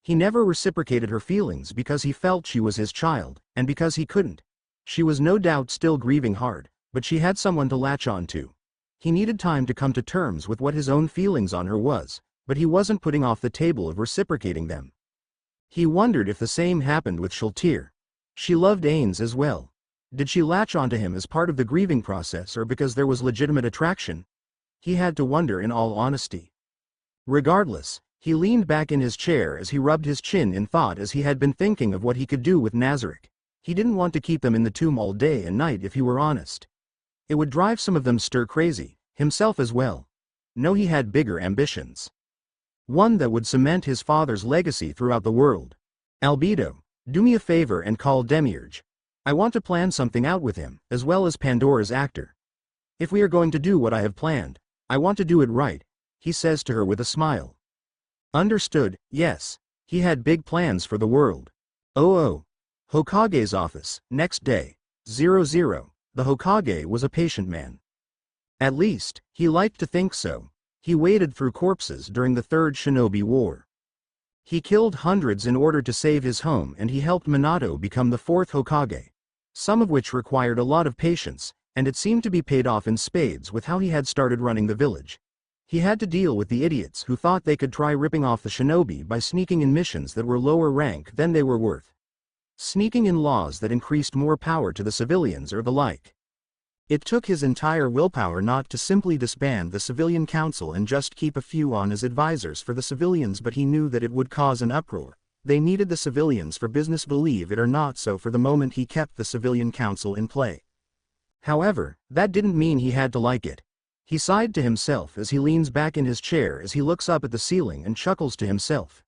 He never reciprocated her feelings because he felt she was his child, and because he couldn't. She was no doubt still grieving hard, but she had someone to latch on to. He needed time to come to terms with what his own feelings on her was, but he wasn't putting off the table of reciprocating them. He wondered if the same happened with Shultir. She loved Ains as well. Did she latch onto him as part of the grieving process or because there was legitimate attraction? He had to wonder in all honesty. Regardless, he leaned back in his chair as he rubbed his chin in thought as he had been thinking of what he could do with Nazarick. He didn't want to keep them in the tomb all day and night if he were honest. It would drive some of them stir-crazy, himself as well. No, he had bigger ambitions. One that would cement his father's legacy throughout the world. Albedo, do me a favor and call Demiurge. I want to plan something out with him, as well as Pandora's actor. If we are going to do what I have planned, I want to do it right, he says to her with a smile. Understood, yes. He had big plans for the world. Hokage's office, next day. 00. The Hokage was a patient man. At least, he liked to think so. He waded through corpses during the Third Shinobi War. He killed hundreds in order to save his home, and he helped Minato become the fourth Hokage. Some of which required a lot of patience, and it seemed to be paid off in spades with how he had started running the village. He had to deal with the idiots who thought they could try ripping off the shinobi by sneaking in missions that were lower rank than they were worth. Sneaking in laws that increased more power to the civilians or the like. It took his entire willpower not to simply disband the civilian council and just keep a few on as advisors for the civilians, but he knew that it would cause an uproar. They needed the civilians for business, believe it or not, so for the moment he kept the civilian council in play. However, that didn't mean he had to like it. He sighed to himself as he leans back in his chair as he looks up at the ceiling and chuckles to himself.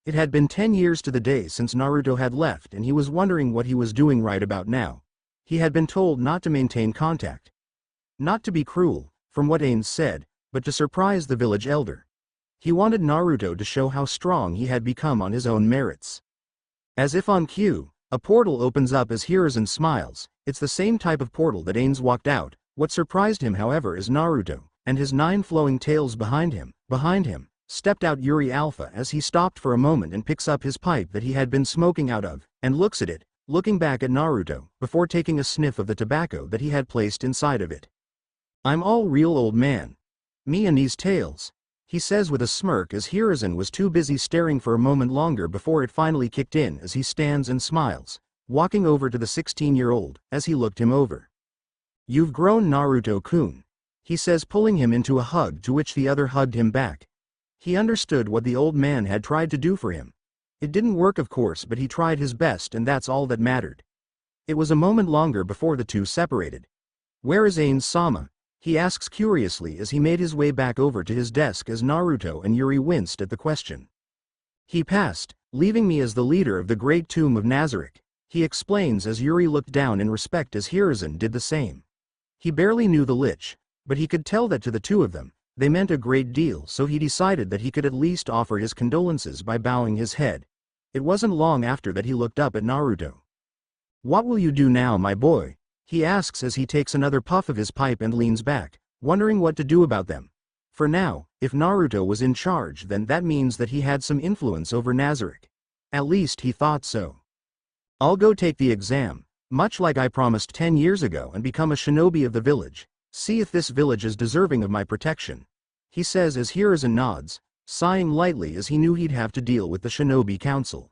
It had been 10 years to the day since Naruto had left, and he was wondering what he was doing right about now. He had been told not to maintain contact. Not to be cruel, from what Ains said, but to surprise the village elder. He wanted Naruto to show how strong he had become on his own merits. As if on cue, a portal opens up as Hiruzen smiles. It's the same type of portal that Ains walked out. What surprised him, however, is Naruto, and his 9 flowing tails behind him. Behind him, stepped out Yuri Alpha as he stopped for a moment and picks up his pipe that he had been smoking out of, and looks at it, looking back at Naruto, before taking a sniff of the tobacco that he had placed inside of it. "I'm all real, old man. Me and these tails," he says with a smirk as Hiruzen was too busy staring for a moment longer before it finally kicked in as he stands and smiles, walking over to the 16-year-old, as he looked him over. "You've grown, Naruto-kun," he says, pulling him into a hug, to which the other hugged him back. He understood what the old man had tried to do for him. It didn't work, of course, but he tried his best, and that's all that mattered. It was a moment longer before the two separated. "Where is Ains-sama?" he asks curiously as he made his way back over to his desk as Naruto and Yuri winced at the question. "He passed, leaving me as the leader of the Great Tomb of Nazarick," he explains as Yuri looked down in respect as Hiruzen did the same. He barely knew the Lich, but he could tell that to the two of them, they meant a great deal, so he decided that he could at least offer his condolences by bowing his head. It wasn't long after that he looked up at Naruto. "What will you do now, my boy?" he asks as he takes another puff of his pipe and leans back, wondering what to do about them. For now, if Naruto was in charge, then that means that he had some influence over Nazarick. At least he thought so. "I'll go take the exam, much like I promised 10 years ago, and become a shinobi of the village. See if this village is deserving of my protection," he says as Hiruzen nods, sighing lightly as he knew he'd have to deal with the shinobi council.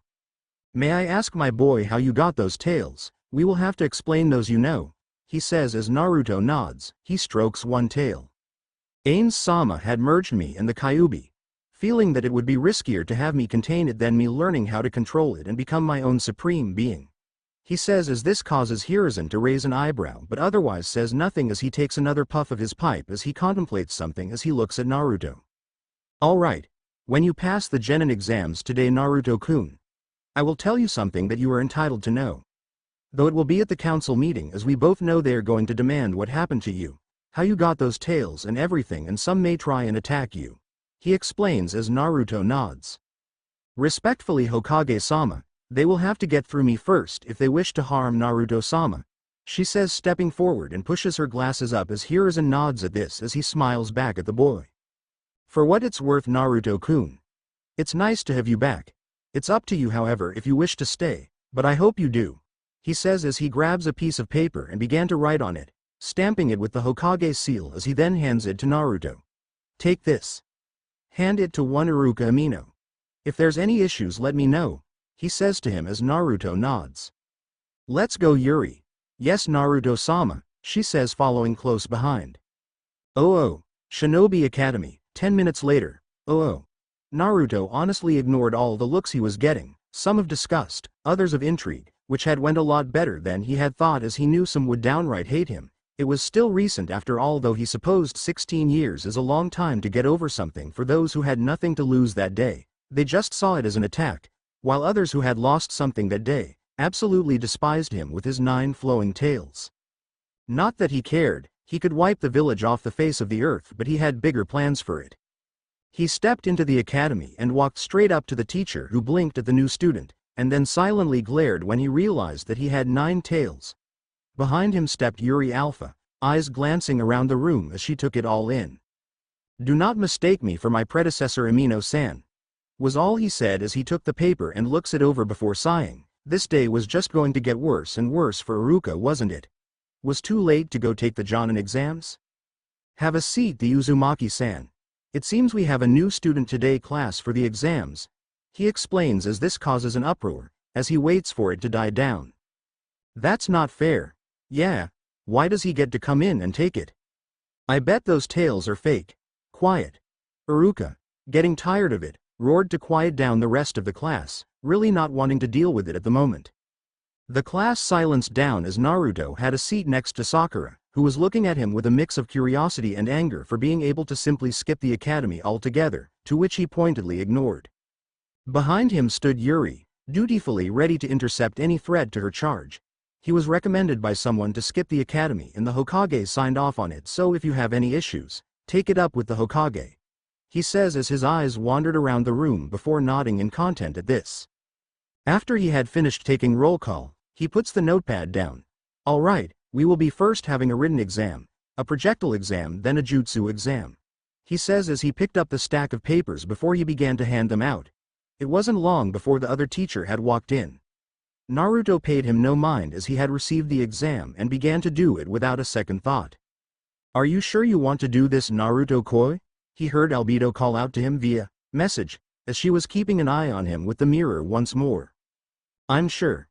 "May I ask, my boy, how you got those tails? We will have to explain those, you know," he says as Naruto nods. He strokes one tail. "Ains-sama had merged me and the Kyuubi, feeling that it would be riskier to have me contain it than me learning how to control it and become my own supreme being," he says as this causes Hiruzen to raise an eyebrow, but otherwise says nothing as he takes another puff of his pipe as he contemplates something as he looks at Naruto. "All right. When you pass the genin exams today, Naruto-kun, I will tell you something that you are entitled to know. Though it will be at the council meeting, as we both know they are going to demand what happened to you, how you got those tails and everything, and some may try and attack you," he explains as Naruto nods. "Respectfully, Hokage-sama, they will have to get through me first if they wish to harm Naruto-sama," she says, stepping forward and pushes her glasses up as Hiruzen nods at this as he smiles back at the boy. "For what it's worth, Naruto-kun, it's nice to have you back. It's up to you, however, if you wish to stay, but I hope you do," he says as he grabs a piece of paper and began to write on it, stamping it with the Hokage seal as he then hands it to Naruto. "Take this. Hand it to one Iruka Amino. If there's any issues, let me know," he says to him as Naruto nods. "Let's go, Yuri." "Yes, Naruto-sama," she says, following close behind. Oh, Shinobi Academy, 10 minutes later. Oh. Naruto honestly ignored all the looks he was getting, some of disgust, others of intrigue, which had went a lot better than he had thought, as he knew some would downright hate him. It was still recent after all, though he supposed 16 years is a long time to get over something. For those who had nothing to lose that day, they just saw it as an attack, while others who had lost something that day, absolutely despised him with his 9 flowing tails. Not that he cared, he could wipe the village off the face of the earth, but he had bigger plans for it. He stepped into the academy and walked straight up to the teacher, who blinked at the new student, and then silently glared when he realized that he had 9 tails. Behind him stepped Yuri Alpha, eyes glancing around the room as she took it all in. "Do not mistake me for my predecessor, Amino-san," was all he said as he took the paper and looks it over before sighing. This day was just going to get worse and worse for Iruka, wasn't it? Was too late to go take the Jonin exams? "Have a seat, the Uzumaki-san. It seems we have a new student today, class, for the exams," he explains as this causes an uproar, as he waits for it to die down. "That's not fair." "Yeah, why does he get to come in and take it? I bet those tails are fake." "Quiet." Iruka, getting tired of it, roared to quiet down the rest of the class, really not wanting to deal with it at the moment. The class silenced down as Naruto had a seat next to Sakura, who was looking at him with a mix of curiosity and anger for being able to simply skip the academy altogether, to which he pointedly ignored. Behind him stood Yuri, dutifully ready to intercept any threat to her charge. He was recommended by someone to skip the academy and the Hokage signed off on it, so if you have any issues, take it up with the Hokage, he says as his eyes wandered around the room before nodding in content at this. After he had finished taking roll call, he puts the notepad down. All right, we will be first having a written exam, a projectile exam, then a jutsu exam, he says as he picked up the stack of papers before he began to hand them out. It wasn't long before the other teacher had walked in. Naruto paid him no mind as he had received the exam and began to do it without a second thought. Are you sure you want to do this, Naruto-koi? He heard Albedo call out to him via message, as she was keeping an eye on him with the mirror once more. I'm sure.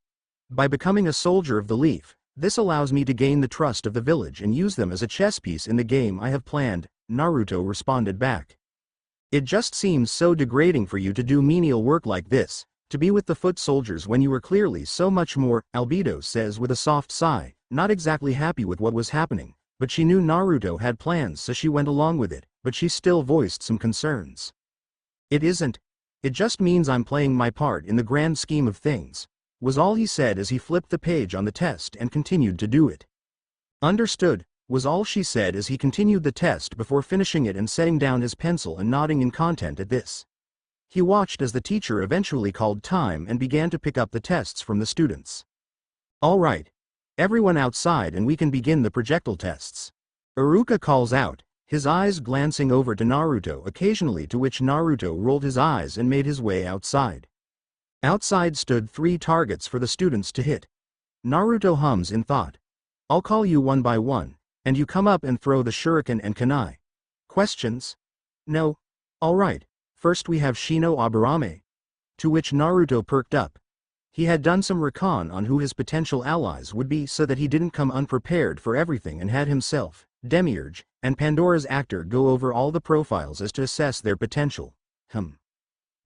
By becoming a soldier of the leaf, this allows me to gain the trust of the village and use them as a chess piece in the game I have planned, Naruto responded back. It just seems so degrading for you to do menial work like this, to be with the foot soldiers when you were clearly so much more, Albedo says with a soft sigh, not exactly happy with what was happening, but she knew Naruto had plans so she went along with it, but she still voiced some concerns. It isn't. It just means I'm playing my part in the grand scheme of things, was all he said as he flipped the page on the test and continued to do it. Understood, was all she said as he continued the test before finishing it and setting down his pencil and nodding in content at this. He watched as the teacher eventually called time and began to pick up the tests from the students. All right. Everyone outside and we can begin the projectile tests. Iruka calls out, his eyes glancing over to Naruto occasionally, to which Naruto rolled his eyes and made his way outside. Outside stood 3 targets for the students to hit. Naruto hums in thought. I'll call you one by one, and you come up and throw the shuriken and kunai. Questions? No? All right. First we have Shino Aburame. To which Naruto perked up. He had done some recon on who his potential allies would be so that he didn't come unprepared for everything and had himself, Demiurge, and Pandora's actor go over all the profiles as to assess their potential.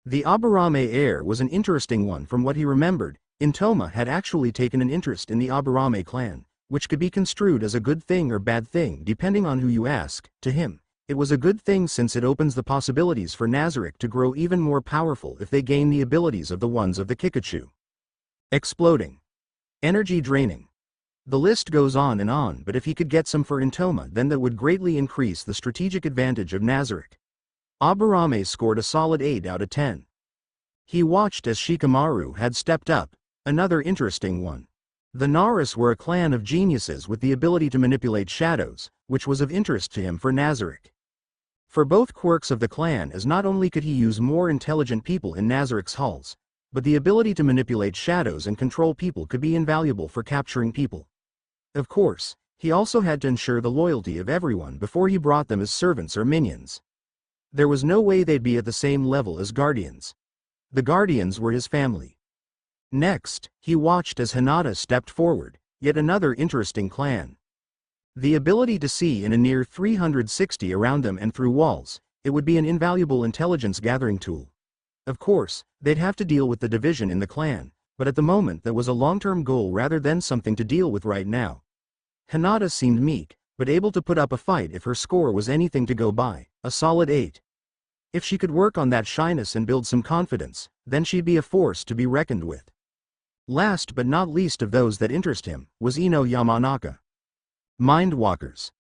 The Aburame heir was an interesting one from what he remembered. Intoma had actually taken an interest in the Aburame clan, which could be construed as a good thing or bad thing depending on who you ask. To him, it was a good thing since it opens the possibilities for Nazarick to grow even more powerful if they gain the abilities of the ones of the Kikachu. Exploding. Energy draining. The list goes on, but if he could get some for Intoma, then that would greatly increase the strategic advantage of Nazarick. Aburame scored a solid 8 out of 10. He watched as Shikamaru had stepped up, another interesting one. The Naras were a clan of geniuses with the ability to manipulate shadows, which was of interest to him for Nazarick. For both quirks of the clan, as not only could he use more intelligent people in Nazarick's halls, but the ability to manipulate shadows and control people could be invaluable for capturing people. Of course, he also had to ensure the loyalty of everyone before he brought them as servants or minions. There was no way they'd be at the same level as guardians. The guardians were his family. Next, he watched as Hinata stepped forward, yet another interesting clan. The ability to see in a near 360 around them and through walls, it would be an invaluable intelligence gathering tool. Of course, they'd have to deal with the division in the clan, but at the moment that was a long-term goal rather than something to deal with right now. Hinata seemed meek, but able to put up a fight if her score was anything to go by, a solid 8. If she could work on that shyness and build some confidence, then she'd be a force to be reckoned with. Last but not least of those that interest him, was Ino Yamanaka. Mindwalkers.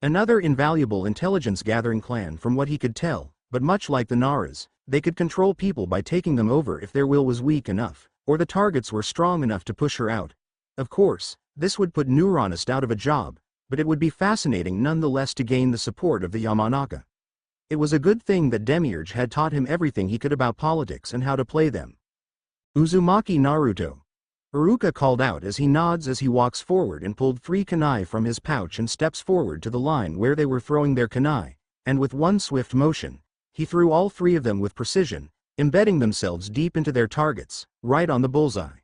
Another invaluable intelligence-gathering clan from what he could tell, but much like the Naras, they could control people by taking them over if their will was weak enough, or the targets were strong enough to push her out. Of course, this would put Neuronist out of a job, but it would be fascinating nonetheless to gain the support of the Yamanaka. It was a good thing that Demiurge had taught him everything he could about politics and how to play them. Uzumaki Naruto. Iruka called out as he nods as he walks forward and pulled 3 kunai from his pouch and steps forward to the line where they were throwing their kunai, and with one swift motion, he threw all 3 of them with precision, embedding themselves deep into their targets, right on the bullseye.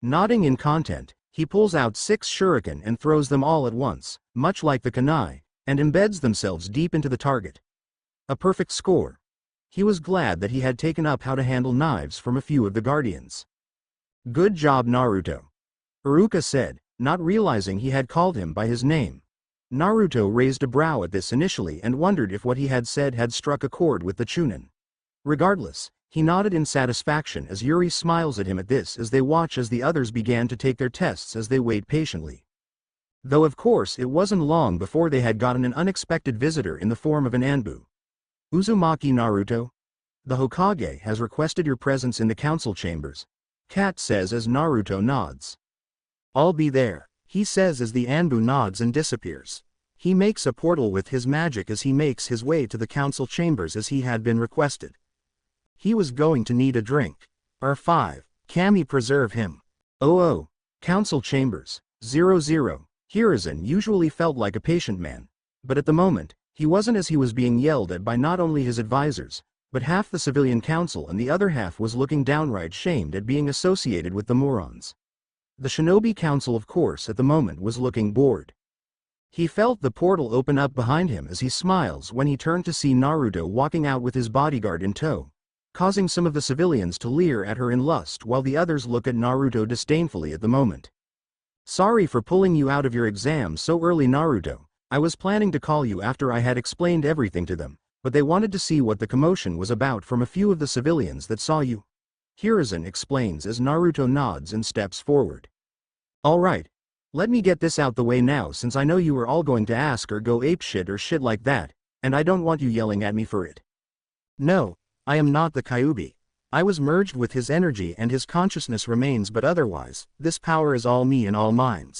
Nodding in content, he pulls out 6 shuriken and throws them all at once, much like the kunai, and embeds themselves deep into the target. A perfect score. He was glad that he had taken up how to handle knives from a few of the guardians. Good job, Naruto. Iruka said, not realizing he had called him by his name. Naruto raised a brow at this initially and wondered if what he had said had struck a chord with the Chunin. Regardless, he nodded in satisfaction as Yuri smiles at him at this as they watch as the others began to take their tests as they wait patiently. Though of course it wasn't long before they had gotten an unexpected visitor in the form of an Anbu. Uzumaki Naruto? The Hokage has requested your presence in the council chambers. Kat says as Naruto nods. I'll be there, he says as the Anbu nods and disappears. He makes a portal with his magic as he makes his way to the council chambers as he had been requested. He was going to need a drink. R5, Kami preserve him. Oh, council chambers, 00. Hiruzen usually felt like a patient man. But at the moment, he wasn't as he was being yelled at by not only his advisors, but half the civilian council and the other half was looking downright shamed at being associated with the morons. The shinobi council of course at the moment was looking bored. He felt the portal open up behind him as he smiles when he turned to see Naruto walking out with his bodyguard in tow, causing some of the civilians to leer at her in lust while the others look at Naruto disdainfully at the moment. Sorry for pulling you out of your exam so early, Naruto. I was planning to call you after I had explained everything to them, but they wanted to see what the commotion was about from a few of the civilians that saw you. Hiruzen explains as Naruto nods and steps forward. Alright. Let me get this out the way now since I know you were all going to ask or go apeshit or shit like that, and I don't want you yelling at me for it. No, I am not the Kyuubi. I was merged with his energy and his consciousness remains, but otherwise, this power is all me and all mine.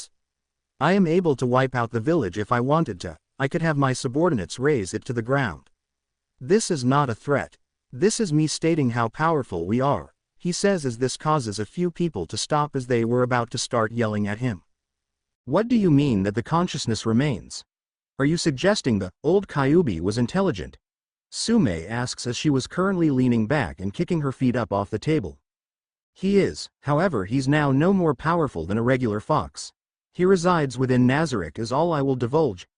I am able to wipe out the village if I wanted to. I could have my subordinates raze it to the ground. This is not a threat. This is me stating how powerful we are, he says as this causes a few people to stop as they were about to start yelling at him. What do you mean that the consciousness remains? Are you suggesting the old Kyuubi was intelligent? Sume asks as she was currently leaning back and kicking her feet up off the table. He is, however, he's now no more powerful than a regular fox. He resides within Nazarick is all I will divulge,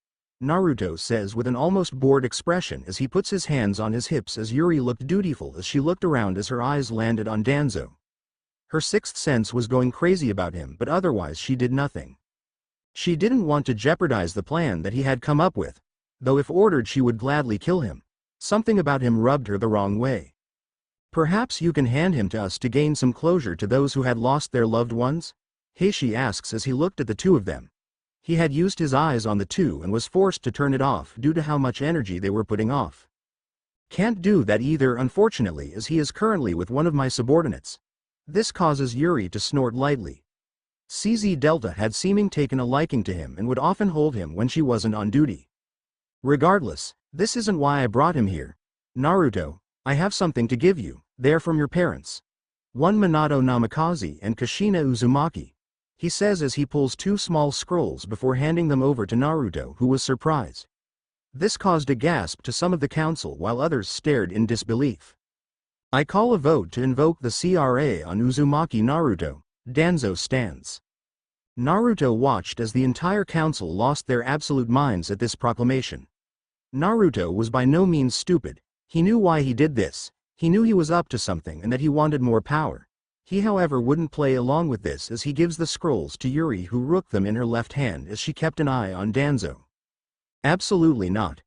Naruto says with an almost bored expression as he puts his hands on his hips as Yuri looked dutiful as she looked around as her eyes landed on Danzo. Her sixth sense was going crazy about him, but otherwise she did nothing. She didn't want to jeopardize the plan that he had come up with, though if ordered she would gladly kill him. Something about him rubbed her the wrong way. Perhaps you can hand him to us to gain some closure to those who had lost their loved ones? Heishi asks as he looked at the two of them. He had used his eyes on the two and was forced to turn it off due to how much energy they were putting off. Can't do that either, unfortunately, as he is currently with one of my subordinates. This causes Yuri to snort lightly. CZ Delta had seeming taken a liking to him and would often hold him when she wasn't on duty. Regardless, this isn't why I brought him here. Naruto, I have something to give you. They're from your parents. One Minato Namikaze and Kushina Uzumaki. He says as he pulls two small scrolls before handing them over to Naruto, who was surprised. This caused a gasp to some of the council while others stared in disbelief. I call a vote to invoke the CRA on Uzumaki Naruto. Danzo stands. Naruto watched as the entire council lost their absolute minds at this proclamation. Naruto was by no means stupid. He knew why he did this. He knew he was up to something and that he wanted more power. He however wouldn't play along with this as he gives the scrolls to Yuri, who rooked them in her left hand as she kept an eye on Danzo. Absolutely not.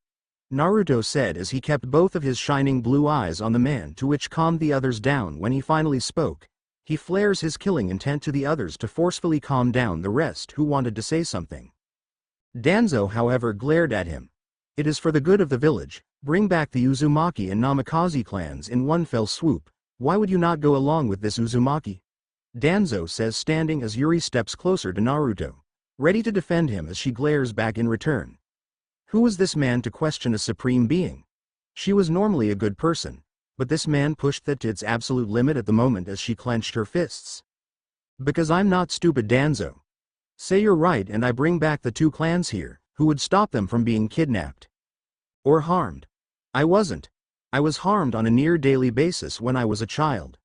Naruto said as he kept both of his shining blue eyes on the man, to which calmed the others down when he finally spoke. He flares his killing intent to the others to forcefully calm down the rest who wanted to say something. Danzo however glared at him. It is for the good of the village. Bring back the Uzumaki and Namikaze clans in one fell swoop. Why would you not go along with this, Uzumaki? Danzo says, standing as Yuri steps closer to Naruto, ready to defend him as she glares back in return. Who was this man to question a supreme being? She was normally a good person, but this man pushed that to its absolute limit at the moment as she clenched her fists. Because I'm not stupid, Danzo. Say you're right and I bring back the two clans here, who would stop them from being kidnapped. Or harmed. I wasn't. I was harmed on a near-daily basis when I was a child.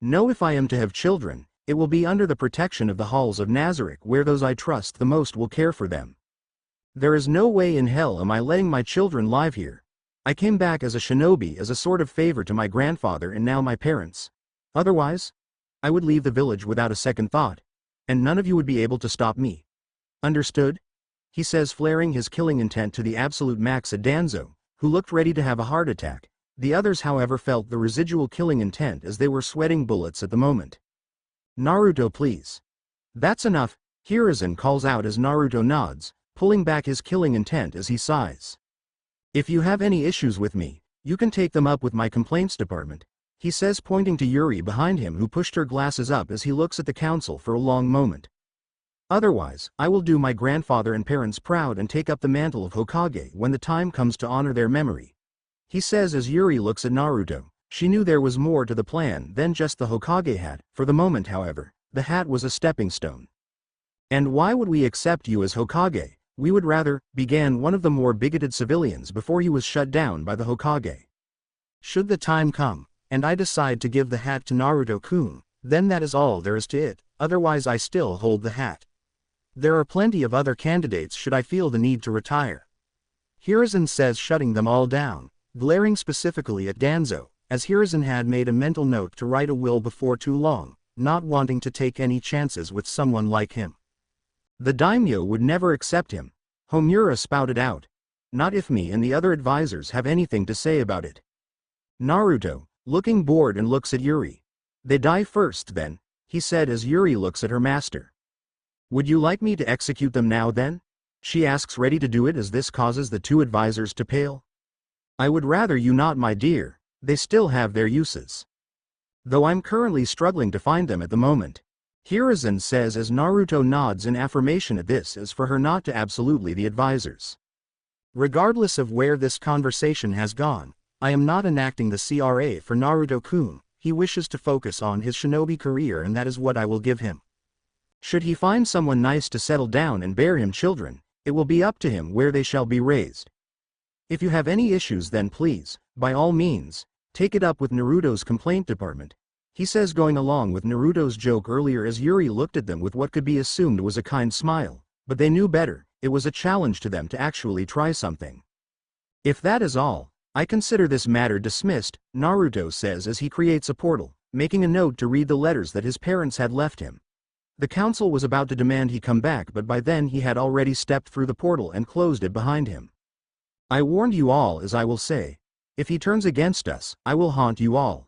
No, if I am to have children, it will be under the protection of the halls of Nazarick, where those I trust the most will care for them. There is no way in hell am I letting my children live here. I came back as a shinobi as a sort of favor to my grandfather and now my parents. Otherwise, I would leave the village without a second thought. And none of you would be able to stop me. Understood? He says, flaring his killing intent to the absolute max at Danzo, who looked ready to have a heart attack. The others however felt the residual killing intent as they were sweating bullets at the moment. Naruto, please. That's enough, Hiruzen calls out as Naruto nods, pulling back his killing intent as he sighs. If you have any issues with me, you can take them up with my complaints department, he says, pointing to Yuri behind him, who pushed her glasses up as he looks at the council for a long moment. Otherwise, I will do my grandfather and parents proud and take up the mantle of Hokage when the time comes to honor their memory. He says as Yuri looks at Naruto. She knew there was more to the plan than just the Hokage hat. For the moment, however, the hat was a stepping stone. And why would we accept you as Hokage? We would rather, began one of the more bigoted civilians before he was shut down by the Hokage. Should the time come, and I decide to give the hat to Naruto-kun, then that is all there is to it, otherwise I still hold the hat. There are plenty of other candidates should I feel the need to retire. Hiruzen says, shutting them all down, glaring specifically at Danzo, as Hiruzen had made a mental note to write a will before too long, not wanting to take any chances with someone like him. The daimyo would never accept him, Homura spouted out. Not if me and the other advisors have anything to say about it. Naruto, looking bored, and looks at Yuri. They die first then, he said as Yuri looks at her master. Would you like me to execute them now then? She asks, ready to do it as this causes the two advisors to pale. I would rather you not, my dear, they still have their uses. Though I'm currently struggling to find them at the moment. Hiruzen says as Naruto nods in affirmation at this, as for her not to absolutely the advisors. Regardless of where this conversation has gone, I am not enacting the CRA for Naruto-kun. He wishes to focus on his shinobi career, and that is what I will give him. Should he find someone nice to settle down and bear him children, it will be up to him where they shall be raised. If you have any issues, then please, by all means, take it up with Naruto's complaint department, he says, going along with Naruto's joke earlier as Yuri looked at them with what could be assumed was a kind smile, but they knew better. It was a challenge to them to actually try something. If that is all, I consider this matter dismissed, Naruto says as he creates a portal, making a note to read the letters that his parents had left him. The council was about to demand he come back, but by then he had already stepped through the portal and closed it behind him. I warned you all, as I will say. If he turns against us, I will haunt you all.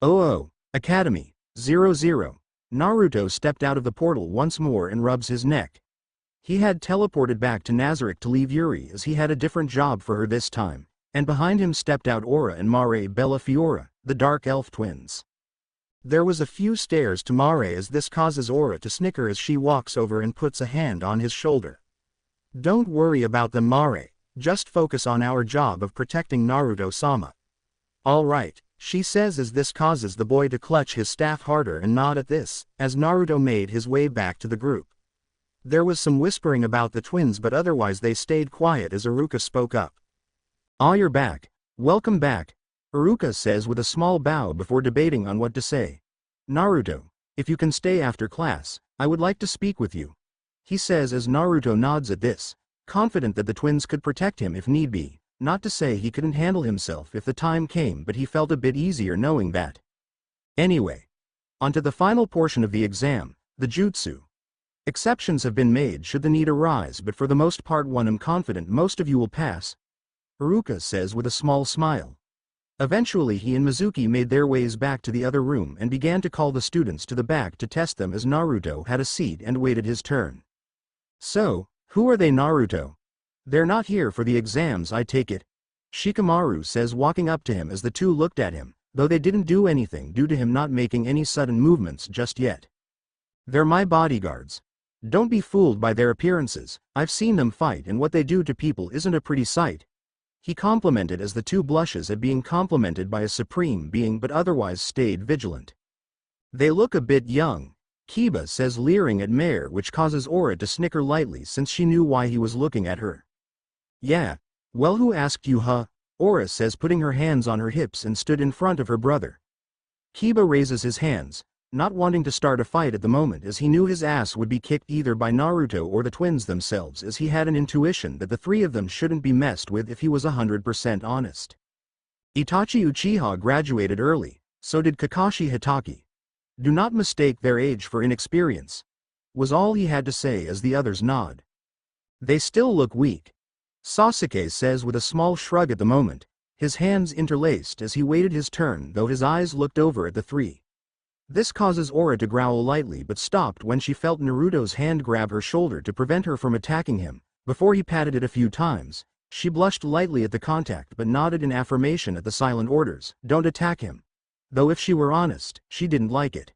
Oh, Academy, 00. Naruto stepped out of the portal once more and rubs his neck. He had teleported back to Nazarick to leave Yuri as he had a different job for her this time, and behind him stepped out Aura and Mare Bellafiora, the Dark Elf twins. There was a few stares to Mare as this causes Aura to snicker as she walks over and puts a hand on his shoulder. Don't worry about them, Mare, just focus on our job of protecting Naruto-sama. All right, she says as this causes the boy to clutch his staff harder and nod at this, as Naruto made his way back to the group. There was some whispering about the twins, but otherwise they stayed quiet as Iruka spoke up. Ah, you're back. Welcome back, Iruka says with a small bow before debating on what to say. Naruto, if you can stay after class, I would like to speak with you, he says as Naruto nods at this, confident that the twins could protect him if need be. Not to say he couldn't handle himself if the time came, but he felt a bit easier knowing that. Anyway, on to the final portion of the exam, the jutsu. Exceptions have been made should the need arise, but for the most part I'm confident most of you will pass, Iruka says with a small smile. Eventually he and Mizuki made their ways back to the other room and began to call the students to the back to test them as Naruto had a seat and waited his turn. So, who are they, Naruto? They're not here for the exams, I take it, Shikamaru says, walking up to him as the two looked at him, though they didn't do anything due to him not making any sudden movements just yet. They're my bodyguards. Don't be fooled by their appearances. I've seen them fight, and what they do to people isn't a pretty sight. He complimented as the two blushes at being complimented by a supreme being, but otherwise stayed vigilant. They look a bit young, Kiba says, leering at Mare, which causes Aura to snicker lightly since she knew why he was looking at her. Yeah, well, who asked you, huh? Aura says, putting her hands on her hips and stood in front of her brother. Kiba raises his hands, not wanting to start a fight at the moment as he knew his ass would be kicked either by Naruto or the twins themselves, as he had an intuition that the three of them shouldn't be messed with if he was 100% honest. Itachi Uchiha graduated early, so did Kakashi Hitaki. Do not mistake their age for inexperience, was all he had to say as the others nod. They still look weak, Sasuke says with a small shrug at the moment, his hands interlaced as he waited his turn, though his eyes looked over at the three. This causes Aura to growl lightly but stopped when she felt Naruto's hand grab her shoulder to prevent her from attacking him. Before he patted it a few times, she blushed lightly at the contact but nodded in affirmation at the silent orders, "Don't attack him." Though if she were honest, she didn't like it.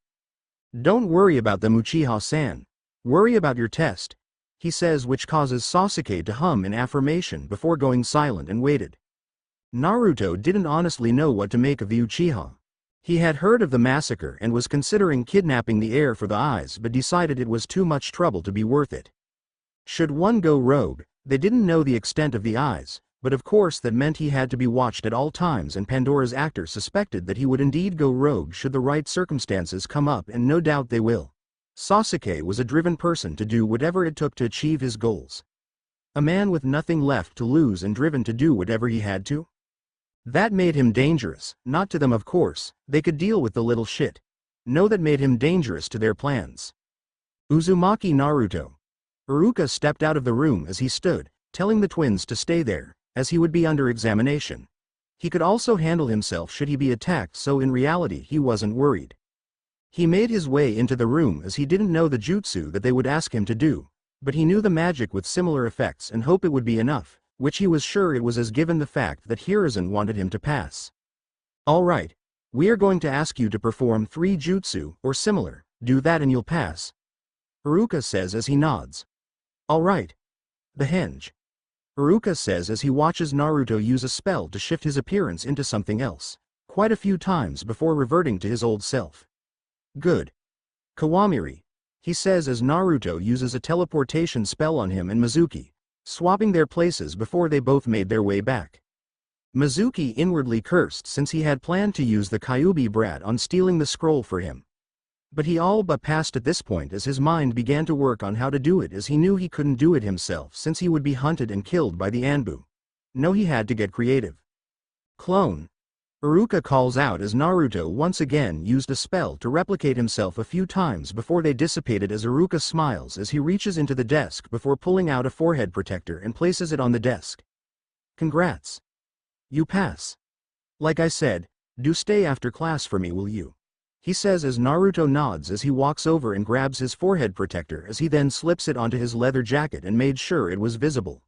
"Don't worry about them, Uchiha-san. Worry about your test," he says, which causes Sasuke to hum in affirmation before going silent and waited. Naruto didn't honestly know what to make of the Uchiha. He had heard of the massacre and was considering kidnapping the heir for the eyes but decided it was too much trouble to be worth it. Should one go rogue, they didn't know the extent of the eyes, but of course that meant he had to be watched at all times, and Pandora's actor suspected that he would indeed go rogue should the right circumstances come up, and no doubt they will. Sasuke was a driven person to do whatever it took to achieve his goals. A man with nothing left to lose and driven to do whatever he had to. That made him dangerous, not to them of course, they could deal with the little shit. No, that made him dangerous to their plans. Uzumaki Naruto. Iruka stepped out of the room as he stood, telling the twins to stay there, as he would be under examination. He could also handle himself should he be attacked, so in reality he wasn't worried. He made his way into the room as he didn't know the jutsu that they would ask him to do, but he knew the magic with similar effects and hoped it would be enough, which he was sure it was, as given the fact that Hiruzen wanted him to pass. "Alright, we are going to ask you to perform 3 jutsu or similar, do that and you'll pass," Iruka says as he nods. "Alright." The henge. Iruka says as he watches Naruto use a spell to shift his appearance into something else, quite a few times before reverting to his old self. "Good. Kawamiri," he says as Naruto uses a teleportation spell on him and Mizuki, swapping their places before they both made their way back. Mizuki inwardly cursed since he had planned to use the Kyuubi brat on stealing the scroll for him. But he all but passed at this point as his mind began to work on how to do it, as he knew he couldn't do it himself since he would be hunted and killed by the Anbu. No, he had to get creative. "Clone," Iruka calls out as Naruto once again used a spell to replicate himself a few times before they dissipated, as Iruka smiles as he reaches into the desk before pulling out a forehead protector and places it on the desk. "Congrats. You pass. Like I said, do stay after class for me, will you?" he says as Naruto nods as he walks over and grabs his forehead protector, as he then slips it onto his leather jacket and made sure it was visible.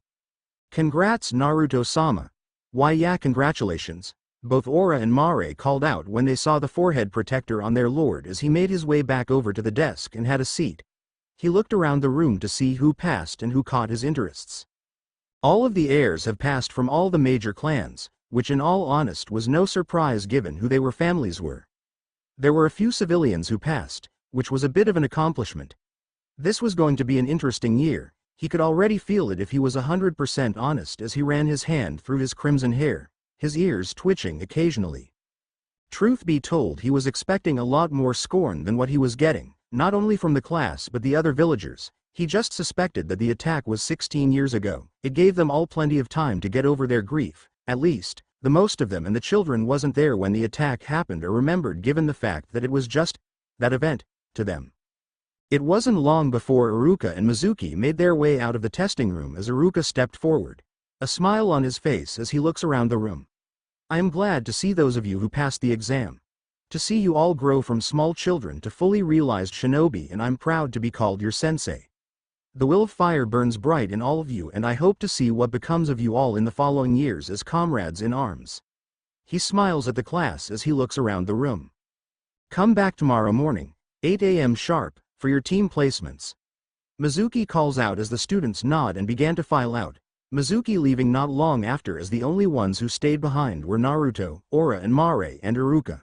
"Congrats, Naruto-sama." "Why yeah, congratulations," both Aura and Mare called out when they saw the forehead protector on their lord as he made his way back over to the desk and had a seat. He looked around the room to see who passed and who caught his interests. All of the heirs have passed from all the major clans, which in all honest was no surprise given who their families were. There were a few civilians who passed, which was a bit of an accomplishment. This was going to be an interesting year, he could already feel it if he was 100% honest as he ran his hand through his crimson hair, his ears twitching occasionally. Truth be told, he was expecting a lot more scorn than what he was getting, not only from the class but the other villagers. He just suspected that the attack was 16 years ago. It gave them all plenty of time to get over their grief, at least, the most of them, and the children wasn't there when the attack happened or remembered, given the fact that it was just that event to them. It wasn't long before Iruka and Mizuki made their way out of the testing room as Iruka stepped forward, a smile on his face as he looks around the room. "I am glad to see those of you who passed the exam. To see you all grow from small children to fully realized shinobi, and I'm proud to be called your sensei. The will of fire burns bright in all of you, and I hope to see what becomes of you all in the following years as comrades in arms." He smiles at the class as he looks around the room. "Come back tomorrow morning, 8 a.m. sharp, for your team placements." Mizuki calls out as the students nod and began to file out, Mizuki leaving not long after, as the only ones who stayed behind were Naruto, Aura and Mare and Iruka.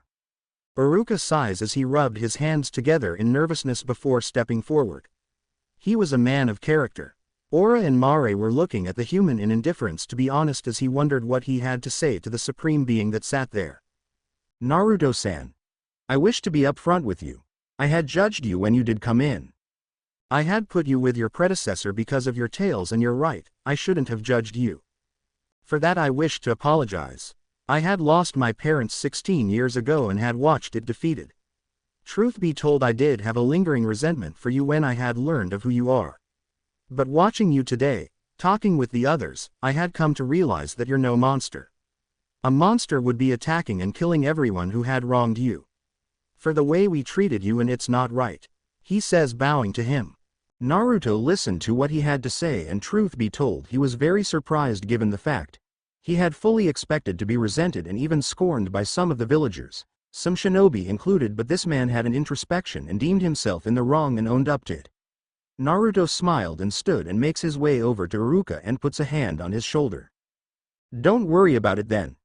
Iruka sighs as he rubbed his hands together in nervousness before stepping forward. He was a man of character. Aura and Mare were looking at the human in indifference, to be honest, as he wondered what he had to say to the supreme being that sat there. "Naruto-san. I wish to be upfront with you. I had judged you when you did come in. I had put you with your predecessor because of your tales, and you're right, I shouldn't have judged you. For that I wish to apologize. I had lost my parents 16 years ago and had watched it defeated. Truth be told, I did have a lingering resentment for you when I had learned of who you are. But watching you today, talking with the others, I had come to realize that you're no monster. A monster would be attacking and killing everyone who had wronged you. For the way we treated you, and it's not right, he says, bowing to him. Naruto listened to what he had to say, and truth be told, he was very surprised given the fact. He had fully expected to be resented and even scorned by some of the villagers, some shinobi included, but this man had an introspection and deemed himself in the wrong and owned up to it. Naruto smiled and stood and makes his way over to Iruka and puts a hand on his shoulder. Don't worry about it then.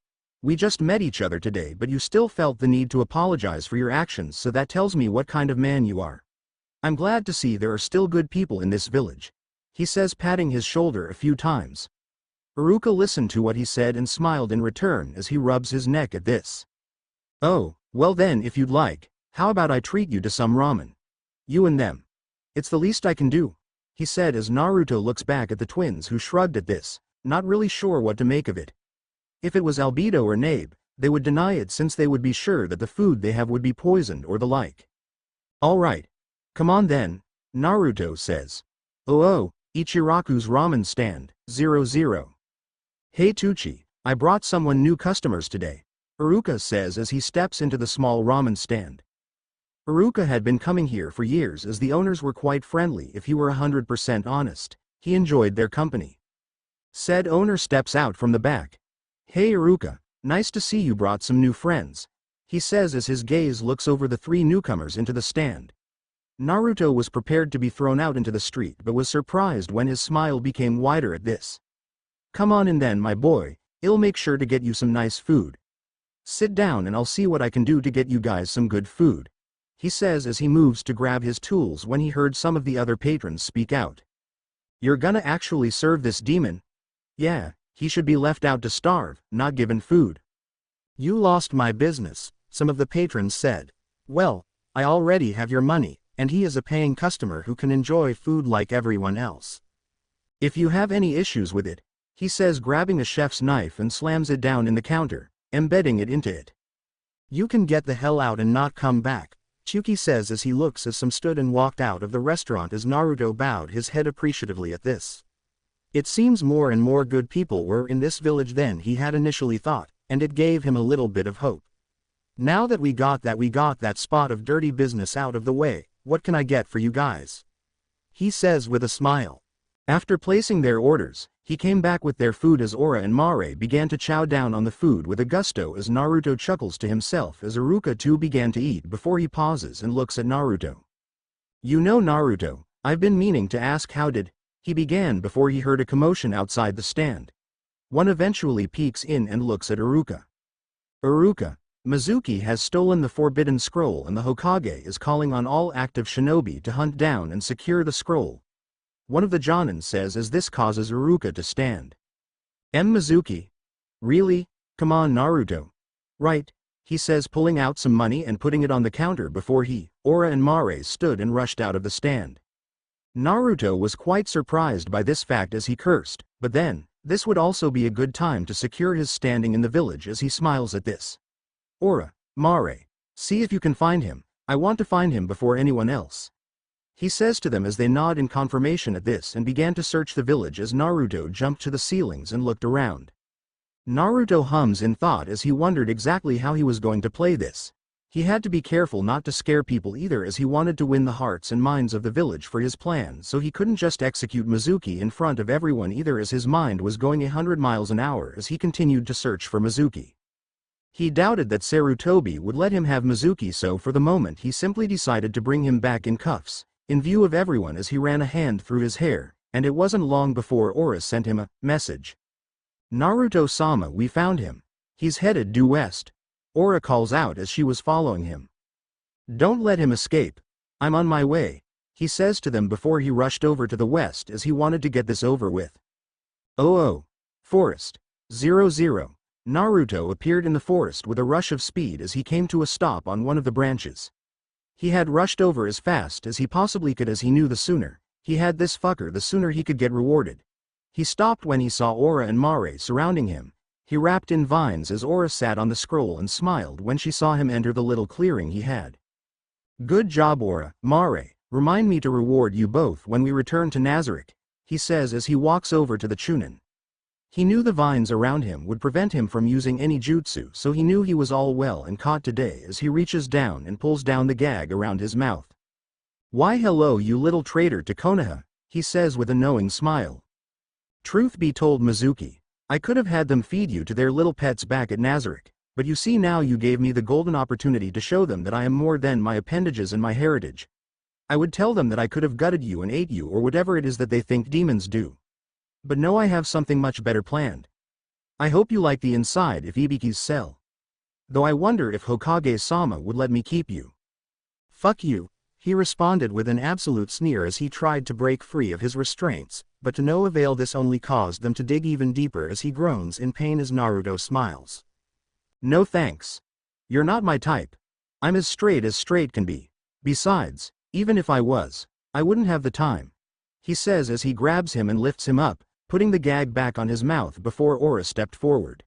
We just met each other today, but you still felt the need to apologize for your actions, so that tells me what kind of man you are. I'm glad to see there are still good people in this village, he says, patting his shoulder a few times. Iruka listened to what he said and smiled in return as he rubs his neck at this. Oh, well then, if you'd like, how about I treat you to some ramen? You and them. It's the least I can do, he said as Naruto looks back at the twins, who shrugged at this, not really sure what to make of it. If it was Albedo or Nabe, they would deny it, since they would be sure that the food they have would be poisoned or the like. Alright. Come on then, Naruto says. Oh, Ichiraku's ramen stand, 00. Hey Tucci, I brought someone new customers today, Iruka says as he steps into the small ramen stand. Iruka had been coming here for years, as the owners were quite friendly. If he were 100% honest, he enjoyed their company. Said owner steps out from the back. Hey Iruka, nice to see you brought some new friends, he says as his gaze looks over the three newcomers into the stand. Naruto was prepared to be thrown out into the street, but was surprised when his smile became wider at this. Come on in then, my boy, I'll make sure to get you some nice food. Sit down and I'll see what I can do to get you guys some good food, he says as he moves to grab his tools when he heard some of the other patrons speak out. You're gonna actually serve this demon? Yeah, he should be left out to starve, not given food. You lost my business, some of the patrons said. Well, I already have your money, and he is a paying customer who can enjoy food like everyone else. If you have any issues with it, he says, grabbing a chef's knife and slams it down in the counter, embedding it into it. You can get the hell out and not come back, Chuki says as he looks as some stood and walked out of the restaurant as Naruto bowed his head appreciatively at this. It seems more and more good people were in this village than he had initially thought, and it gave him a little bit of hope. Now that we got that spot of dirty business out of the way, what can I get for you guys? He says with a smile. After placing their orders, he came back with their food as Ora and Mare began to chow down on the food with a gusto as Naruto chuckles to himself as Iruka too began to eat before he pauses and looks at Naruto. You know Naruto, I've been meaning to ask how did, he began before he heard a commotion outside the stand. One eventually peeks in and looks at Iruka. Iruka, Mizuki has stolen the Forbidden Scroll and the Hokage is calling on all active shinobi to hunt down and secure the scroll. One of the Jonin says as this causes Iruka to stand. Mizuki? Really? Come on Naruto. Right, he says, pulling out some money and putting it on the counter before he, Ora and Mare stood and rushed out of the stand. Naruto was quite surprised by this fact as he cursed, but then, this would also be a good time to secure his standing in the village as he smiles at this. Ora, Mare, see if you can find him, I want to find him before anyone else. He says to them as they nod in confirmation at this and began to search the village as Naruto jumped to the ceilings and looked around. Naruto hums in thought as he wondered exactly how he was going to play this. He had to be careful not to scare people either, as he wanted to win the hearts and minds of the village for his plan, so he couldn't just execute Mizuki in front of everyone either, as his mind was going 100 miles an hour as he continued to search for Mizuki. He doubted that Sarutobi would let him have Mizuki, so for the moment he simply decided to bring him back in cuffs, in view of everyone, as he ran a hand through his hair, and it wasn't long before Ora sent him a message. Naruto-sama, we found him. He's headed due west. Ora calls out as she was following him. Don't let him escape. I'm on my way, he says to them before he rushed over to the west as he wanted to get this over with. Forest. 00. Naruto appeared in the forest with a rush of speed as he came to a stop on one of the branches. He had rushed over as fast as he possibly could as he knew the sooner he had this fucker the sooner he could get rewarded. He stopped when he saw Aura and Mare surrounding him. He wrapped in vines as Aura sat on the scroll and smiled when she saw him enter the little clearing he had. Good job Aura, Mare, remind me to reward you both when we return to Nazarick, he says as he walks over to the Chunin. He knew the vines around him would prevent him from using any jutsu, so he knew he was all well and caught today as he reaches down and pulls down the gag around his mouth. Why hello you little traitor to Konoha, he says with a knowing smile. Truth be told Mizuki, I could have had them feed you to their little pets back at Nazarick, but you see now you gave me the golden opportunity to show them that I am more than my appendages and my heritage. I would tell them that I could have gutted you and ate you or whatever it is that they think demons do. But no, I have something much better planned. I hope you like the inside if Ibiki's cell. Though I wonder if Hokage-sama would let me keep you. Fuck you, he responded with an absolute sneer as he tried to break free of his restraints, but to no avail. This only caused them to dig even deeper as he groans in pain as Naruto smiles. No thanks. You're not my type. I'm as straight can be. Besides, even if I was, I wouldn't have the time, he says as he grabs him and lifts him up, putting the gag back on his mouth before Aura stepped forward.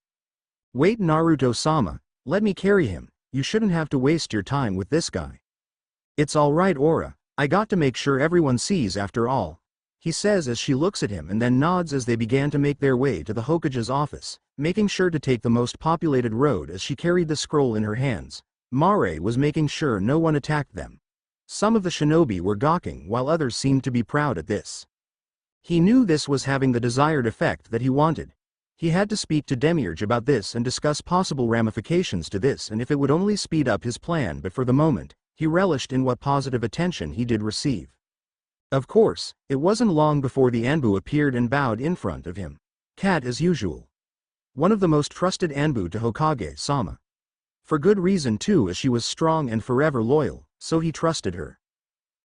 Wait Naruto-sama, let me carry him, you shouldn't have to waste your time with this guy. It's alright Aura, I got to make sure everyone sees after all, he says as she looks at him and then nods as they began to make their way to the Hokage's office, making sure to take the most populated road as she carried the scroll in her hands. Mare was making sure no one attacked them. Some of the shinobi were gawking while others seemed to be proud at this. He knew this was having the desired effect that he wanted. He had to speak to Demiurge about this and discuss possible ramifications to this and if it would only speed up his plan, but for the moment, he relished in what positive attention he did receive. Of course, it wasn't long before the Anbu appeared and bowed in front of him. Kat as usual. One of the most trusted Anbu to Hokage-sama. For good reason too, as she was strong and forever loyal, so he trusted her.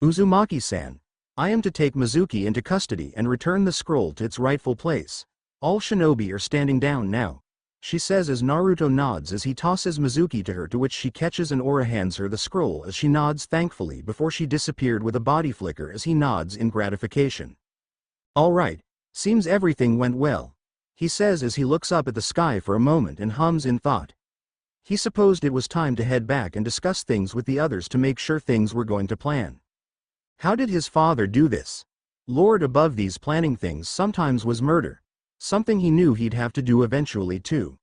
Uzumaki-san, I am to take Mizuki into custody and return the scroll to its rightful place. All shinobi are standing down now, she says as Naruto nods as he tosses Mizuki to her, to which she catches and Aura hands her the scroll as she nods thankfully before she disappeared with a body flicker as he nods in gratification. Alright, seems everything went well, he says as he looks up at the sky for a moment and hums in thought. He supposed it was time to head back and discuss things with the others to make sure things were going to plan. How did his father do this? Lord above, these planning things sometimes was murder. Something he knew he'd have to do eventually too.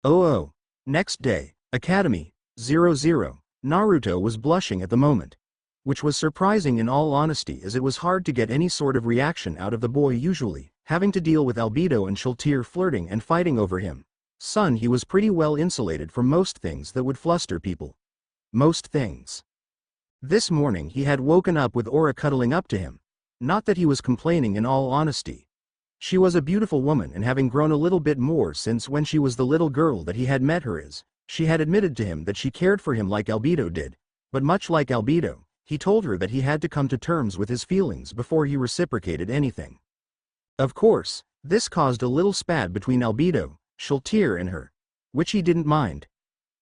Oh. Next day, Academy, 00. Naruto was blushing at the moment. Which was surprising in all honesty, as it was hard to get any sort of reaction out of the boy, usually having to deal with Albedo and Shultir flirting and fighting over him. Son, he was pretty well insulated from most things that would fluster people. Most things. This morning he had woken up with Aura cuddling up to him. Not that he was complaining in all honesty. She was a beautiful woman, and having grown a little bit more since when she was the little girl that he had met her as, she had admitted to him that she cared for him like Albedo did. But much like Albedo, he told her that he had to come to terms with his feelings before he reciprocated anything. Of course, this caused a little spat between Albedo, Shultir and her, which he didn't mind.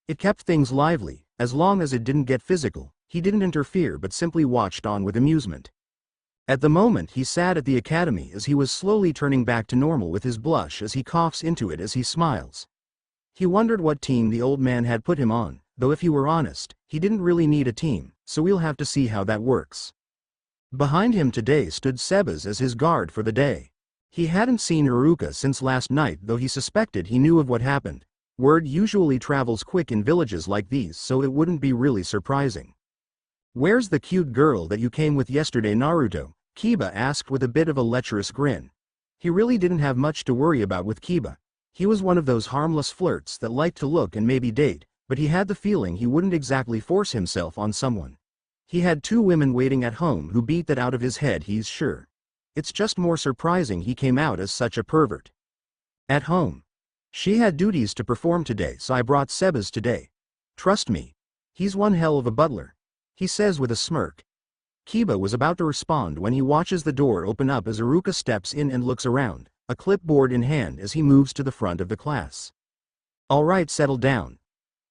It kept things lively, as long as it didn't get physical. He didn't interfere but simply watched on with amusement. At the moment he sat at the academy as he was slowly turning back to normal with his blush as he coughs into it as he smiles. He wondered what team the old man had put him on, though if he were honest, he didn't really need a team, so we'll have to see how that works. Behind him today stood Sebas as his guard for the day. He hadn't seen Haruka since last night, though he suspected he knew of what happened. Word usually travels quick in villages like these, so it wouldn't be really surprising. Where's the cute girl that you came with yesterday, Naruto? Kiba asked with a bit of a lecherous grin. He really didn't have much to worry about with Kiba. He was one of those harmless flirts that liked to look and maybe date, but he had the feeling he wouldn't exactly force himself on someone. He had 2 women waiting at home who beat that out of his head, he's sure. It's just more surprising he came out as such a pervert. At home. She had duties to perform today, so I brought Sebas today. Trust me. He's one hell of a butler, he says with a smirk. Kiba was about to respond when he watches the door open up as Haruka steps in and looks around, a clipboard in hand as he moves to the front of the class. Alright, settle down.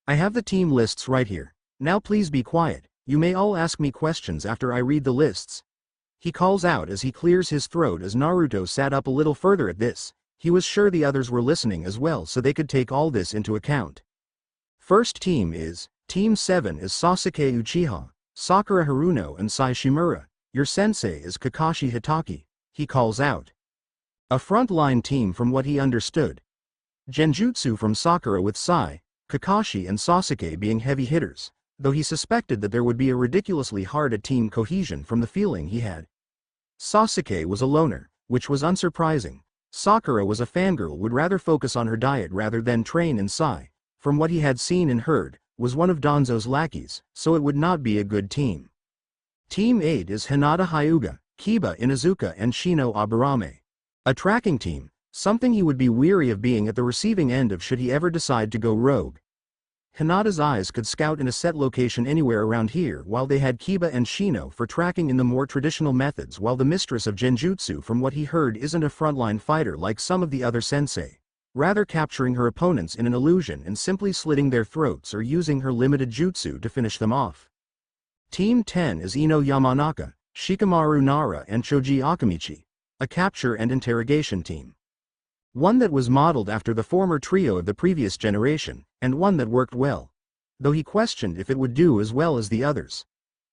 I have the team lists right here. Now please be quiet, You may all ask me questions after I read the lists. He calls out as he clears his throat as Naruto sat up a little further at this. He was sure the others were listening as well so they could take all this into account. First team is, Team 7 is Sasuke Uchiha, Sakura Haruno and Sai Shimura. Your sensei is Kakashi Hitaki, he calls out. A front-line team from what he understood. Genjutsu from Sakura with Sai, Kakashi and Sasuke being heavy hitters, though he suspected that there would be a ridiculously hard team cohesion from the feeling he had. Sasuke was a loner, which was unsurprising. Sakura was a fangirl, would rather focus on her diet rather than train, and Sai, from what he had seen and heard, was one of Danzo's lackeys, so it would not be a good team. Team 8 is Hinata Hyuga, Kiba Inuzuka and Shino Aburame. A tracking team, something he would be weary of being at the receiving end of should he ever decide to go rogue. Hinata's eyes could scout in a set location anywhere around here, while they had Kiba and Shino for tracking in the more traditional methods, while the mistress of Genjutsu from what he heard isn't a frontline fighter like some of the other sensei, rather capturing her opponents in an illusion and simply slitting their throats or using her limited jutsu to finish them off. Team 10 is Ino Yamanaka, Shikamaru Nara and Choji Akamichi, a capture and interrogation team. One that was modeled after the former trio of the previous generation, and one that worked well, though he questioned if it would do as well as the others.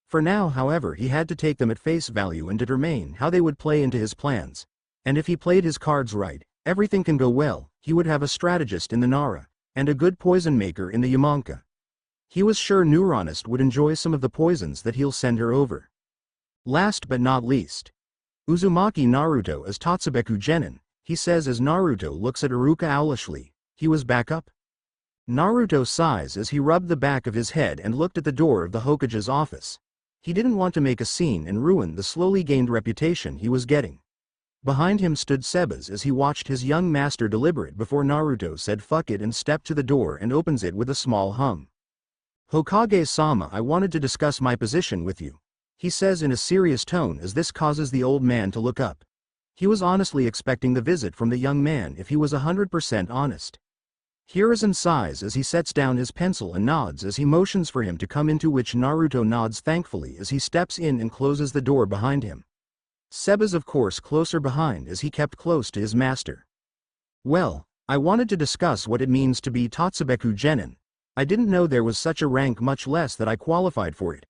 For now, however, he had to take them at face value and determine how they would play into his plans, and if he played his cards right, everything can go well. He would have a strategist in the Nara, and a good poison maker in the Yamanka. He was sure Neuronist would enjoy some of the poisons that he'll send her over. Last but not least, Uzumaki Naruto as Tatsubeku Genin, he says as Naruto looks at Iruka owlishly. He was back up? Naruto sighs as he rubbed the back of his head and looked at the door of the Hokage's office. He didn't want to make a scene and ruin the slowly gained reputation he was getting. Behind him stood Sebas as he watched his young master deliberate before Naruto said fuck it and stepped to the door and opens it with a small hum. Hokage-sama, I wanted to discuss my position with you, he says in a serious tone as this causes the old man to look up. He was honestly expecting the visit from the young man if he was 100% honest. Hiruzen sighs as he sets down his pencil and nods as he motions for him to come, into which Naruto nods thankfully as he steps in and closes the door behind him. Sebas of course closer behind as he kept close to his master. Well, I wanted to discuss what it means to be Tatsubeku Genin. I didn't know there was such a rank, much less that I qualified for it,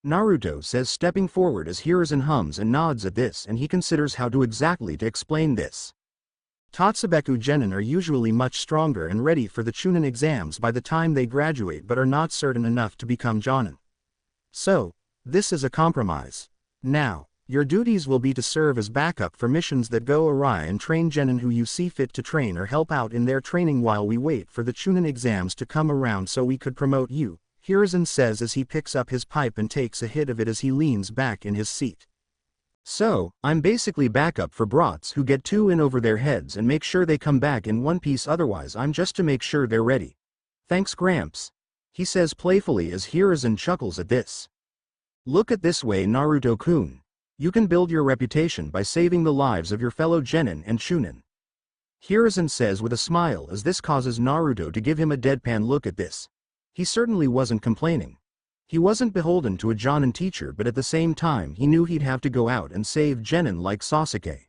Naruto says, stepping forward as Hiruzen hums and nods at this, and he considers how to exactly to explain this. Tatsubeku Genin are usually much stronger and ready for the Chunin exams by the time they graduate, but are not certain enough to become Jonin. So, this is a compromise. Now, your duties will be to serve as backup for missions that go awry and train Genin who you see fit to train or help out in their training while we wait for the Chunin exams to come around so we could promote you, Hiruzen says as he picks up his pipe and takes a hit of it as he leans back in his seat. So, I'm basically backup for brats who get too in over their heads and make sure they come back in one piece, otherwise I'm just to make sure they're ready. Thanks Gramps, he says playfully as Hiruzen chuckles at this. Look at this way, Naruto-kun. You can build your reputation by saving the lives of your fellow Genin and Chunin. Hiruzen says with a smile as this causes Naruto to give him a deadpan look at this. He certainly wasn't complaining. He wasn't beholden to a Jonin teacher, but at the same time he knew he'd have to go out and save Genin like Sasuke.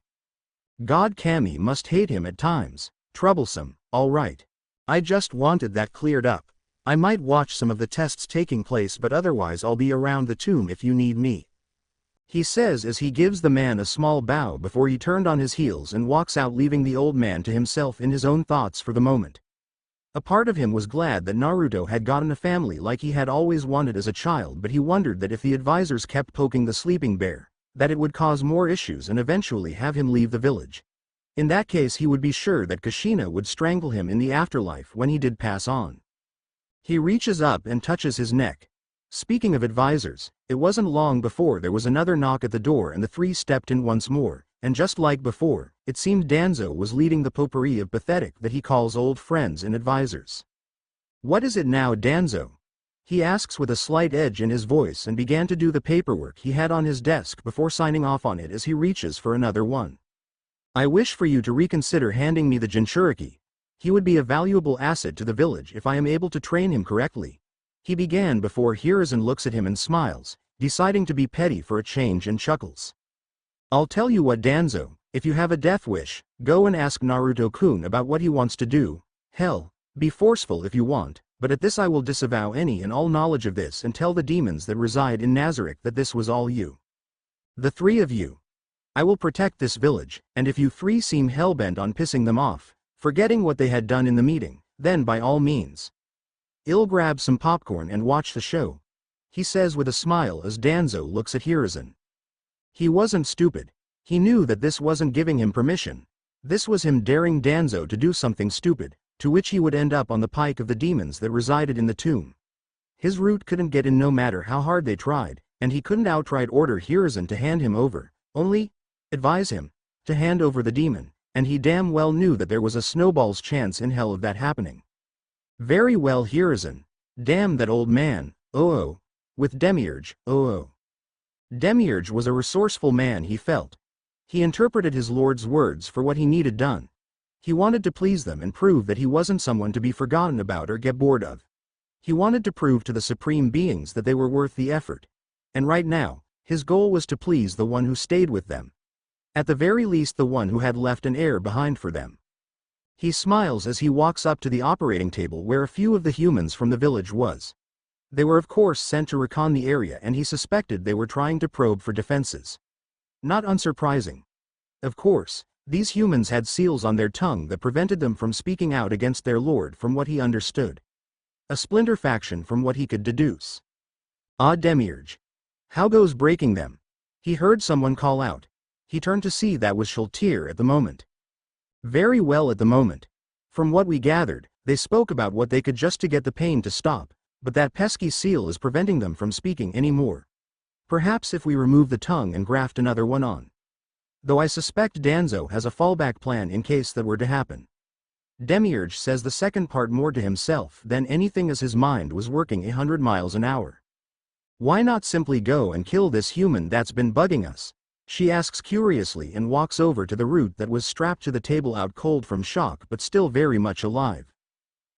God, Kami must hate him at times. Troublesome, alright. I just wanted that cleared up. I might watch some of the tests taking place, but otherwise I'll be around the tomb if you need me, he says as he gives the man a small bow before he turned on his heels and walks out, leaving the old man to himself in his own thoughts for the moment. A part of him was glad that Naruto had gotten a family like he had always wanted as a child, but he wondered that if the advisors kept poking the sleeping bear, that it would cause more issues and eventually have him leave the village. In that case he would be sure that Kushina would strangle him in the afterlife when he did pass on. He reaches up and touches his neck. Speaking of advisors, it wasn't long before there was another knock at the door and the three stepped in once more, and just like before, it seemed Danzo was leading the potpourri of pathetic that he calls old friends and advisors. What is it now, Danzo? He asks with a slight edge in his voice and began to do the paperwork he had on his desk before signing off on it as he reaches for another one. I wish for you to reconsider handing me the Jinchuriki. He would be a valuable asset to the village if I am able to train him correctly. He began before Hiruzen looks at him and smiles, deciding to be petty for a change and chuckles. I'll tell you what, Danzo, if you have a death wish, go and ask Naruto-kun about what he wants to do. Hell, be forceful if you want, but at this I will disavow any and all knowledge of this and tell the demons that reside in Nazarick that this was all you. The three of you. I will protect this village, and if you three seem hellbent on pissing them off, forgetting what they had done in the meeting, then by all means. I'll grab some popcorn and watch the show, he says with a smile as Danzo looks at Hiruzen. He wasn't stupid. He knew that this wasn't giving him permission. This was him daring Danzo to do something stupid, to which he would end up on the pike of the demons that resided in the tomb. His route couldn't get in no matter how hard they tried, and he couldn't outright order Hiruzen to hand him over, only advise him to hand over the demon, and he damn well knew that there was a snowball's chance in hell of that happening. Very well, Hiruzen. Damn that old man, oh. With Demiurge, oh. Demiurge was a resourceful man, he felt. He interpreted his lord's words for what he needed done. He wanted to please them and prove that he wasn't someone to be forgotten about or get bored of. He wanted to prove to the supreme beings that they were worth the effort. And right now, his goal was to please the one who stayed with them. At the very least, the one who had left an heir behind for them. He smiles as he walks up to the operating table where a few of the humans from the village was. They were of course sent to recon the area, and he suspected they were trying to probe for defenses. Not unsurprising. Of course, these humans had seals on their tongue that prevented them from speaking out against their lord from what he understood. A splinter faction from what he could deduce. Ah, Demiurge. How goes breaking them? He heard someone call out. He turned to see that was Shultir at the moment. Very well at the moment. From what we gathered, they spoke about what they could just to get the pain to stop, but that pesky seal is preventing them from speaking anymore. Perhaps if we remove the tongue and graft another one on. Though I suspect Danzo has a fallback plan in case that were to happen. Demiurge says the second part more to himself than anything as his mind was working 100 miles an hour. Why not simply go and kill this human that's been bugging us? She asks curiously and walks over to the root that was strapped to the table, out cold from shock but still very much alive.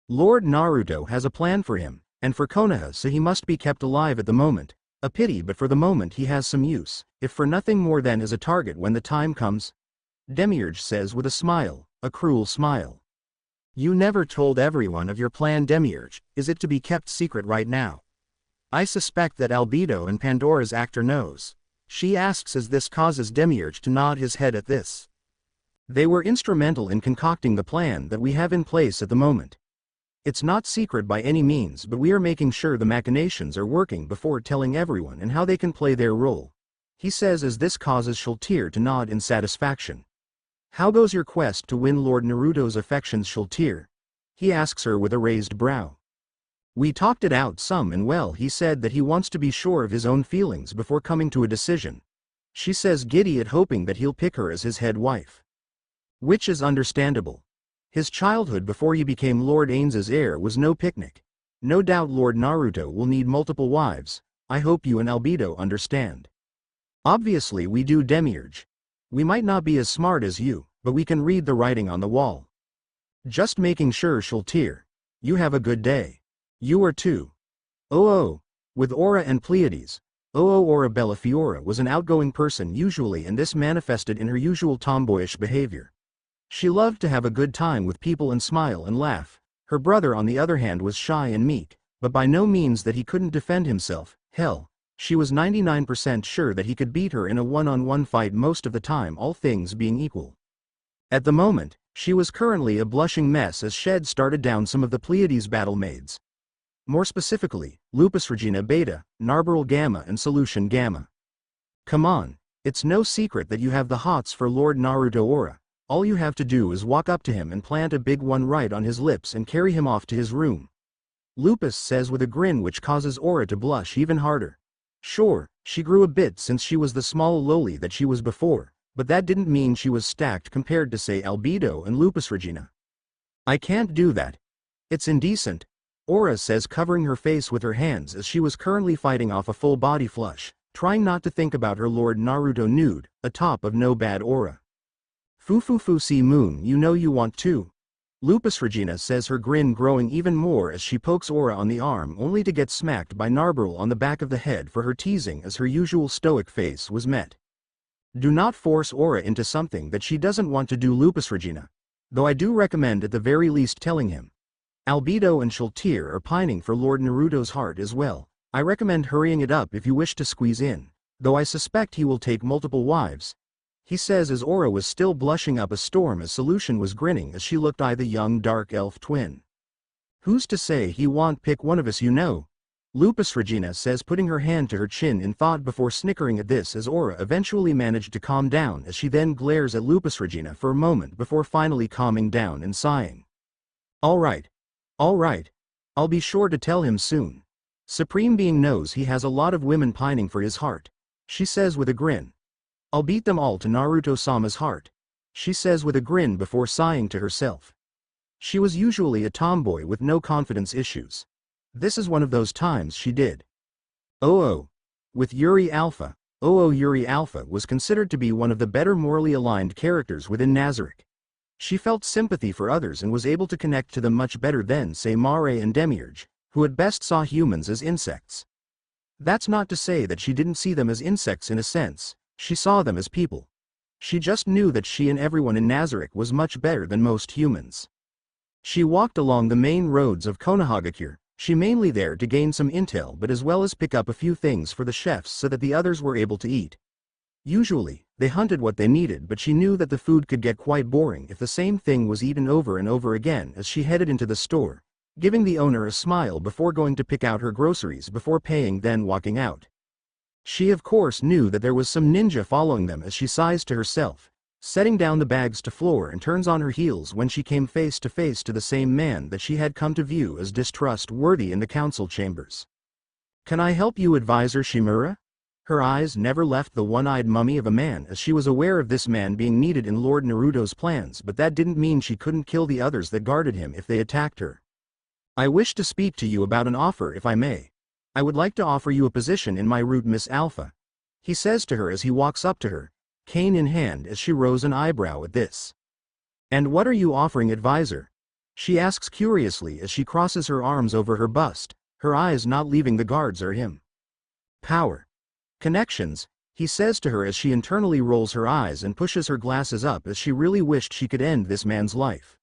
Lord Naruto has a plan for him, and for Konoha, so he must be kept alive at the moment. A pity, but for the moment he has some use, if for nothing more than as a target when the time comes. Demiurge says with a smile, a cruel smile. You never told everyone of your plan, Demiurge. Is it to be kept secret right now? I suspect that Albedo and Pandora's actor knows. She asks as this causes Demiurge to nod his head at this. They were instrumental in concocting the plan that we have in place at the moment. It's not secret by any means, but we are making sure the machinations are working before telling everyone and how they can play their role, he says as this causes Shultir to nod in satisfaction. How goes your quest to win Lord Naruto's affections, Shultir? He asks her with a raised brow. We talked it out some, and well, he said that he wants to be sure of his own feelings before coming to a decision. She says, giddy at hoping that he'll pick her as his head wife. Which is understandable. His childhood before he became Lord Ains's heir was no picnic. No doubt Lord Naruto will need multiple wives. I hope you and Albedo understand. Obviously we do, Demiurge. We might not be as smart as you, but we can read the writing on the wall. Just making sure, Shultir. You have a good day. You are too. Oh. With Aura and Pleiades. Aura Bellafiora was an outgoing person usually, and this manifested in her usual tomboyish behavior. She loved to have a good time with people and smile and laugh. Her brother on the other hand was shy and meek, but by no means that he couldn't defend himself. Hell, she was 99% sure that he could beat her in a one-on-one fight most of the time, all things being equal. At the moment, she was currently a blushing mess as Shed started down some of the Pleiades battle maids. More specifically, Lupus Regina Beta, Narberyl Gamma and Solution Gamma. Come on, it's no secret that you have the hots for Lord Naruto Aura. All you have to do is walk up to him and plant a big one right on his lips and carry him off to his room. Lupus says with a grin which causes Aura to blush even harder. Sure, she grew a bit since she was the small loli that she was before, but that didn't mean she was stacked compared to say Albedo and Lupus Regina. I can't do that. It's indecent. Aura says, covering her face with her hands as she was currently fighting off a full body flush, trying not to think about her Lord Naruto nude, atop of no bad aura. Fu see Moon, you know you want to. Lupus Regina says, her grin growing even more as she pokes Aura on the arm only to get smacked by Narbril on the back of the head for her teasing as her usual stoic face was met. Do not force Aura into something that she doesn't want to do, Lupus Regina. Though I do recommend at the very least telling him. Albedo and Shaltir are pining for Lord Naruto's heart as well. I recommend hurrying it up if you wish to squeeze in, though I suspect he will take multiple wives. He says as Aura was still blushing up a storm as Solution was grinning as she looked at the young dark elf twin. Who's to say he won't pick one of us, you know? Lupus Regina says, putting her hand to her chin in thought before snickering at this as Aura eventually managed to calm down as she then glares at Lupus Regina for a moment before finally calming down and sighing. Alright. I'll be sure to tell him soon. Supreme Being knows he has a lot of women pining for his heart, she says with a grin. I'll beat them all to Naruto-sama's heart, she says with a grin before sighing to herself. She was usually a tomboy with no confidence issues. This is one of those times she did. With Yuri Alpha. Yuri Alpha was considered to be one of the better morally aligned characters within Nazarick. She felt sympathy for others and was able to connect to them much better than, say, Mare and Demiurge, who at best saw humans as insects. That's not to say that she didn't see them as insects in a sense, she saw them as people. She just knew that she and everyone in Nazarick was much better than most humans. She walked along the main roads of Konohagakure. She mainly there to gain some intel but as well as pick up a few things for the chefs so that the others were able to eat. Usually, they hunted what they needed, but she knew that the food could get quite boring if the same thing was eaten over and over again as she headed into the store, giving the owner a smile before going to pick out her groceries before paying then walking out. She of course knew that there was some ninja following them as she sighs to herself, setting down the bags to floor and turns on her heels when she came face to face to the same man that she had come to view as distrustworthy in the council chambers. Can I help you, Advisor Shimura? Her eyes never left the one-eyed mummy of a man as she was aware of this man being needed in Lord Naruto's plans, but that didn't mean she couldn't kill the others that guarded him if they attacked her. I wish to speak to you about an offer, if I may. I would like to offer you a position in my route, Miss Alpha, he says to her as he walks up to her, cane in hand, as she rose an eyebrow at this. And what are you offering, Advisor? She asks curiously as she crosses her arms over her bust, her eyes not leaving the guards or him. Power. Connections, he says to her as she internally rolls her eyes and pushes her glasses up as she really wished she could end this man's life.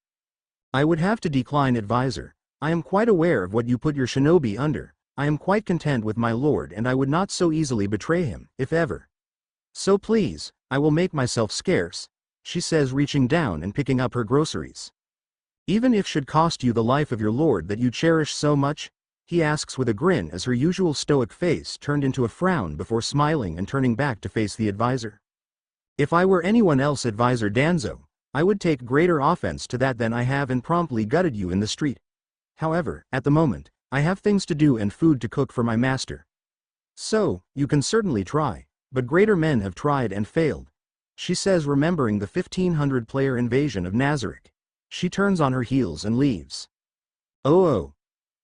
I would have to decline, Advisor. I am quite aware of what you put your shinobi under. I am quite content with my lord and I would not so easily betray him, if ever. So please, I will make myself scarce, she says, reaching down and picking up her groceries. Even if should cost you the life of your lord that you cherish so much? He asks with a grin as her usual stoic face turned into a frown before smiling and turning back to face the advisor. If I were anyone else, Advisor Danzo, I would take greater offense to that than I have and promptly gutted you in the street. However, at the moment, I have things to do and food to cook for my master. So, you can certainly try, but greater men have tried and failed, she says, remembering the 1500-player invasion of Nazarick. She turns on her heels and leaves.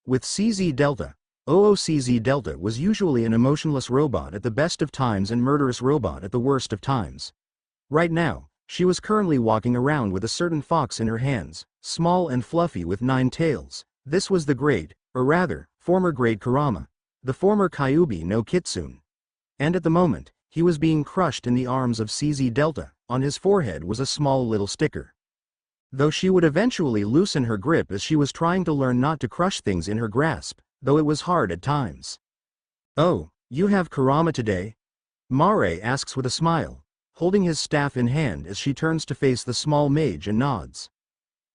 With CZ Delta. CZ Delta was usually an emotionless robot at the best of times and murderous robot at the worst of times. Right now, she was currently walking around with a certain fox in her hands, small and fluffy with 9 tails. This was the great, or rather, former great Kurama, the former Kyuubi no Kitsune. And at the moment, he was being crushed in the arms of CZ Delta. On his forehead was a small little sticker. Though she would eventually loosen her grip as she was trying to learn not to crush things in her grasp, though it was hard at times. Oh, you have Kurama today? Mare asks with a smile, holding his staff in hand as she turns to face the small mage and nods.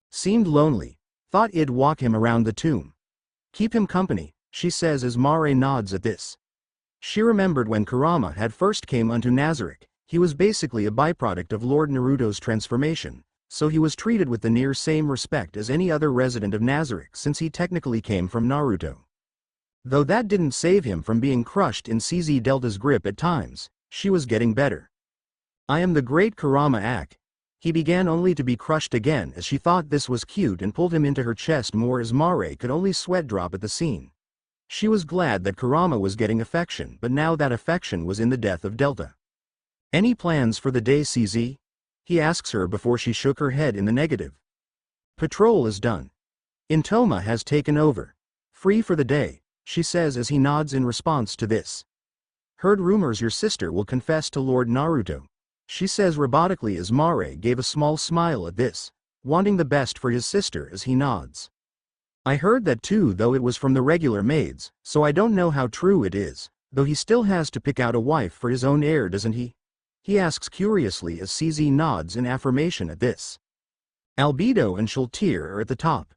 Seemed lonely, thought I'd walk him around the tomb. Keep him company, she says as Mare nods at this. She remembered when Kurama had first came unto Nazarick, he was basically a byproduct of Lord Naruto's transformation, so he was treated with the near same respect as any other resident of Nazarick since he technically came from Naruto. Though that didn't save him from being crushed in CZ Delta's grip at times, she was getting better. I am the great Kurama Ak. He began only to be crushed again as she thought this was cute and pulled him into her chest more as Mare could only sweat drop at the scene. She was glad that Kurama was getting affection, but now that affection was in the death of Delta. Any plans for the day, CZ? He asks her before she shook her head in the negative. Patrol is done. Intoma has taken over. Free for the day, she says as he nods in response to this. Heard rumors your sister will confess to Lord Naruto. She says robotically as Mare gave a small smile at this, wanting the best for his sister as he nods. I heard that too, though it was from the regular maids, so I don't know how true it is, though he still has to pick out a wife for his own heir, doesn't he? He asks curiously as CZ nods in affirmation at this. Albedo and Shaltir are at the top.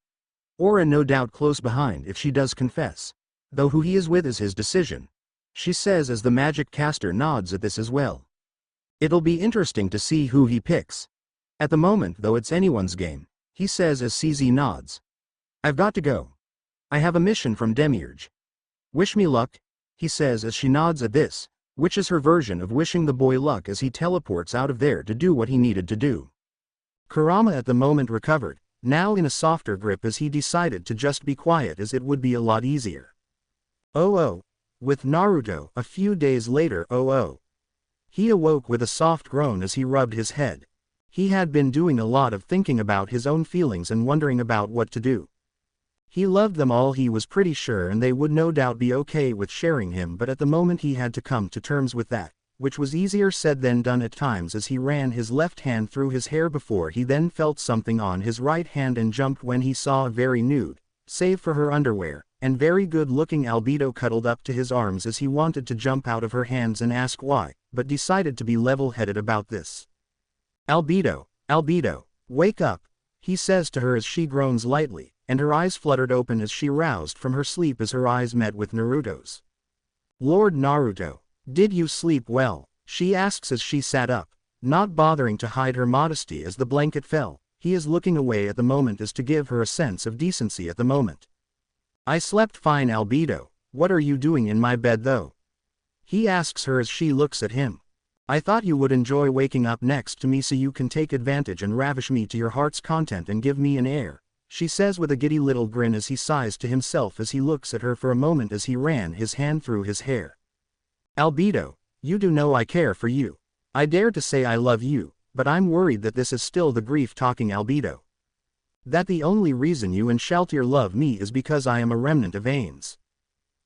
Aura no doubt close behind if she does confess, though who he is with is his decision, she says as the magic caster nods at this as well. It'll be interesting to see who he picks. At the moment though it's anyone's game, he says as CZ nods. I've got to go. I have a mission from Demiurge. Wish me luck, he says as she nods at this, which is her version of wishing the boy luck as he teleports out of there to do what he needed to do. Kurama at the moment recovered, now in a softer grip as he decided to just be quiet as it would be a lot easier. With Naruto a few days later. He awoke with a soft groan as he rubbed his head. He had been doing a lot of thinking about his own feelings and wondering about what to do. He loved them all, he was pretty sure, and they would no doubt be okay with sharing him, but at the moment he had to come to terms with that, which was easier said than done at times as he ran his left hand through his hair before he then felt something on his right hand and jumped when he saw a very nude, save for her underwear, and very good-looking Albedo cuddled up to his arms as he wanted to jump out of her hands and ask why, but decided to be level-headed about this. Albedo, wake up, he says to her as she groans lightly, and her eyes fluttered open as she roused from her sleep as her eyes met with Naruto's. Lord Naruto, did you sleep well? She asks as she sat up, not bothering to hide her modesty as the blanket fell. He is looking away at the moment as to give her a sense of decency at the moment. I slept fine, Albedo. What are you doing in my bed though? He asks her as she looks at him. I thought you would enjoy waking up next to me so you can take advantage and ravish me to your heart's content and give me an heir, she says with a giddy little grin as he sighs to himself as he looks at her for a moment as he ran his hand through his hair. Albedo, you do know I care for you. I dare to say I love you, but I'm worried that this is still the grief talking, Albedo. That the only reason you and Shaltir love me is because I am a remnant of Ains.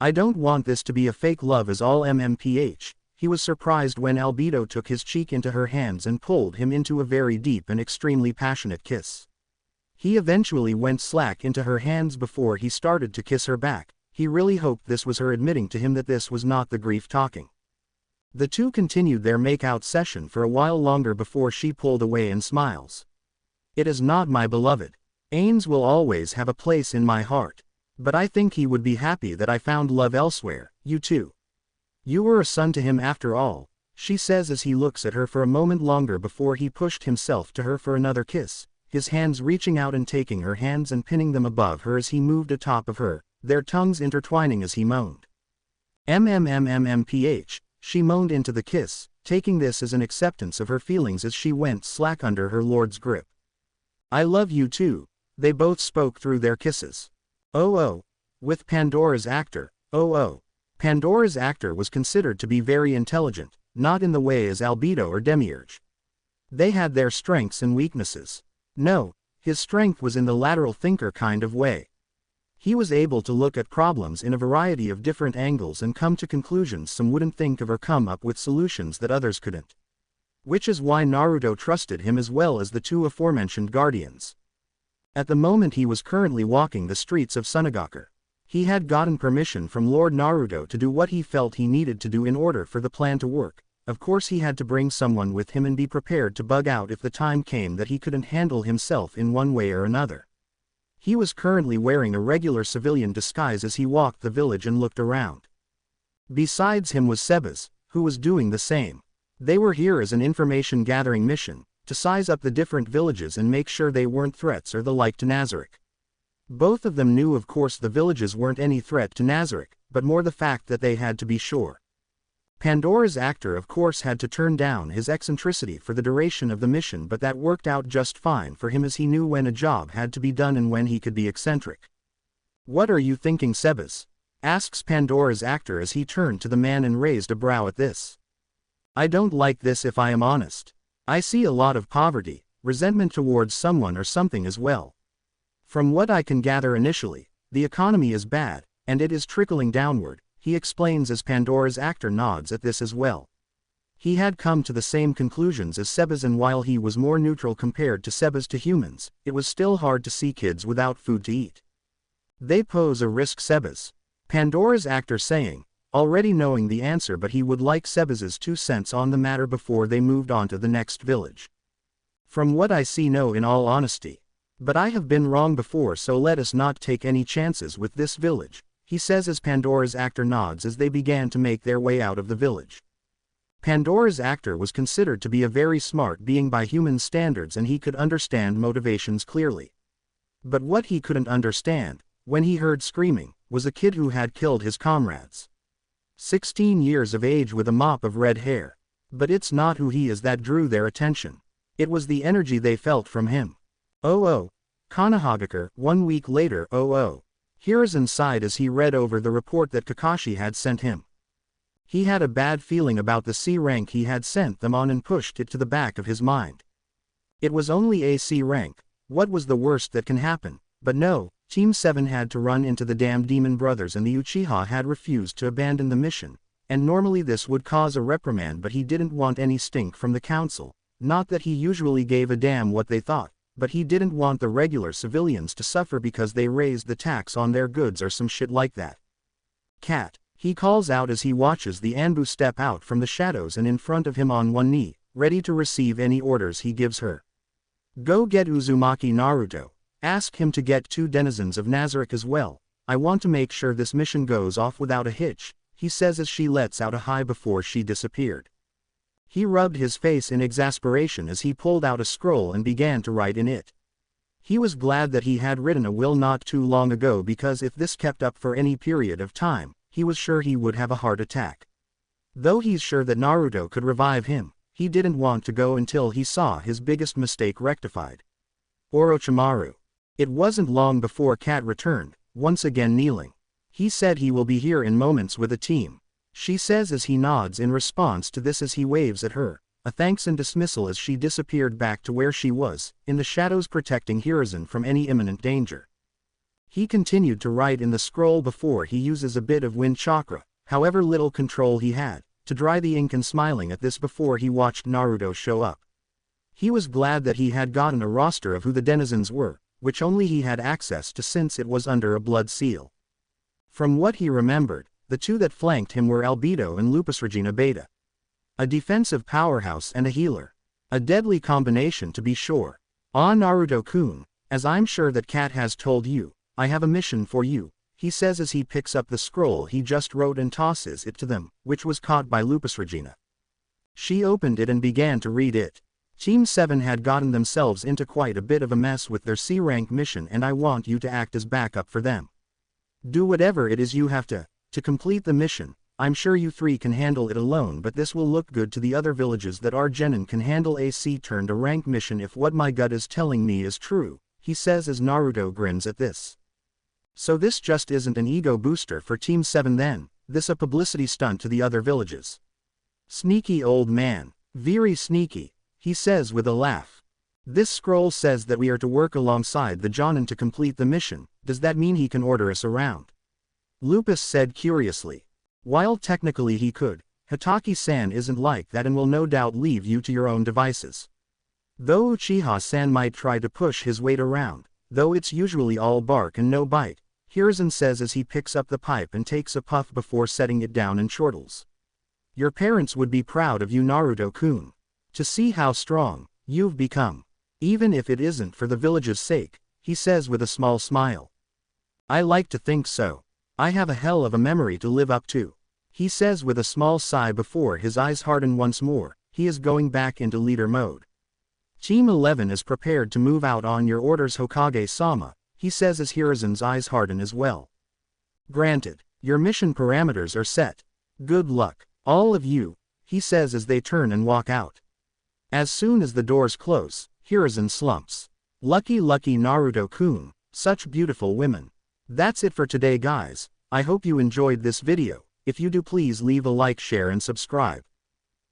I don't want this to be a fake love as all MMPH. He was surprised when Albedo took his cheek into her hands and pulled him into a very deep and extremely passionate kiss. He eventually went slack into her hands before he started to kiss her back. He really hoped this was her admitting to him that this was not the grief talking. The two continued their make-out session for a while longer before she pulled away and smiles. It is not, my beloved. Ains will always have a place in my heart. But I think he would be happy that I found love elsewhere, you too. You were a son to him after all, she says as he looks at her for a moment longer before he pushed himself to her for another kiss, his hands reaching out and taking her hands and pinning them above her as he moved atop of her, their tongues intertwining as he moaned. MMMMMPH, she moaned into the kiss, taking this as an acceptance of her feelings as she went slack under her lord's grip. I love you too, they both spoke through their kisses. With Pandora's actor. Pandora's actor was considered to be very intelligent, not in the way as Albedo or Demiurge. They had their strengths and weaknesses. No, his strength was in the lateral thinker kind of way. He was able to look at problems in a variety of different angles and come to conclusions some wouldn't think of or come up with solutions that others couldn't. Which is why Naruto trusted him as well as the two aforementioned guardians. At the moment he was currently walking the streets of Sunagaku. He had gotten permission from Lord Naruto to do what he felt he needed to do in order for the plan to work. Of course he had to bring someone with him and be prepared to bug out if the time came that he couldn't handle himself in one way or another. He was currently wearing a regular civilian disguise as he walked the village and looked around. Besides him was Sebas, who was doing the same. They were here as an information gathering mission, to size up the different villages and make sure they weren't threats or the like to Nazarick. Both of them knew of course the villages weren't any threat to Nazarick, but more the fact that they had to be sure. Pandora's actor of course had to turn down his eccentricity for the duration of the mission, but that worked out just fine for him as he knew when a job had to be done and when he could be eccentric. What are you thinking, Sebas? Asks Pandora's actor as he turned to the man and raised a brow at this. I don't like this if I am honest. I see a lot of poverty, resentment towards someone or something as well. From what I can gather initially, the economy is bad, and it is trickling downward, he explains as Pandora's actor nods at this as well. He had come to the same conclusions as Sebas, and while he was more neutral compared to Sebas to humans, it was still hard to see kids without food to eat. They pose a risk, Sebas. Pandora's actor saying, already knowing the answer, but he would like Sebas's 2 cents on the matter before they moved on to the next village. From what I see, no, in all honesty. But I have been wrong before, so let us not take any chances with this village, he says as Pandora's actor nods as they began to make their way out of the village. Pandora's actor was considered to be a very smart being by human standards, and he could understand motivations clearly. But what he couldn't understand, when he heard screaming, was a kid who had killed his comrades. 16 years of age with a mop of red hair. But it's not who he is that drew their attention. It was the energy they felt from him. Oh, Konohagakure, 1 week later. Hiruzen sighed as he read over the report that Kakashi had sent him. He had a bad feeling about the C rank he had sent them on and pushed it to the back of his mind. It was only a C rank, what was the worst that can happen? But no, Team 7 had to run into the damned demon brothers, and the Uchiha had refused to abandon the mission, and normally this would cause a reprimand, but he didn't want any stink from the council. Not that he usually gave a damn what they thought, but he didn't want the regular civilians to suffer because they raised the tax on their goods or some shit like that. Cat, he calls out as he watches the Anbu step out from the shadows and in front of him on one knee, ready to receive any orders he gives her. Go get Uzumaki Naruto. Ask him to get 2 denizens of Nazarick as well. I want to make sure this mission goes off without a hitch, he says as she lets out a sigh before she disappeared. He rubbed his face in exasperation as he pulled out a scroll and began to write in it. He was glad that he had written a will not too long ago, because if this kept up for any period of time, he was sure he would have a heart attack. Though he's sure that Naruto could revive him, he didn't want to go until he saw his biggest mistake rectified. Orochimaru. It wasn't long before Kat returned, once again kneeling. He said he will be here in moments with a team. She says as he nods in response to this as he waves at her, a thanks and dismissal as she disappeared back to where she was, in the shadows protecting Hiruzen from any imminent danger. He continued to write in the scroll before he uses a bit of wind chakra, however little control he had, to dry the ink, and smiling at this before he watched Naruto show up. He was glad that he had gotten a roster of who the denizens were, which only he had access to since it was under a blood seal. From what he remembered, the 2 that flanked him were Albedo and Lupus Regina Beta. A defensive powerhouse and a healer. A deadly combination to be sure. Ah, Naruto-kun, as I'm sure that Kat has told you, I have a mission for you, he says as he picks up the scroll he just wrote and tosses it to them, which was caught by Lupus Regina. She opened it and began to read it. Team 7 had gotten themselves into quite a bit of a mess with their C-rank mission, and I want you to act as backup for them. Do whatever it is you have to complete the mission. I'm sure you 3 can handle it alone, but this will look good to the other villages that our genin can handle a C-turned-to-rank mission if what my gut is telling me is true, he says as Naruto grins at this. So this just isn't an ego booster for Team 7 then, this a publicity stunt to the other villages. Sneaky old man, very sneaky, he says with a laugh. This scroll says that we are to work alongside the Jonin to complete the mission. Does that mean he can order us around? Lupus said curiously. While technically he could, Hataki-san isn't like that and will no doubt leave you to your own devices. Though Uchiha-san might try to push his weight around, though it's usually all bark and no bite, Hiruzen says as he picks up the pipe and takes a puff before setting it down and chortles. Your parents would be proud of you, Naruto-kun. To see how strong you've become. Even if it isn't for the village's sake, he says with a small smile. I like to think so. I have a hell of a memory to live up to. He says with a small sigh before his eyes harden once more. He is going back into leader mode. Team 11 is prepared to move out on your orders, Hokage-sama, he says as Hiruzen's eyes harden as well. Granted, your mission parameters are set. Good luck, all of you, he says as they turn and walk out. As soon as the doors close, Hiruzen slumps. Lucky Naruto-kun, such beautiful women. That's it for today, guys. I hope you enjoyed this video. If you do, please leave a like, share and subscribe.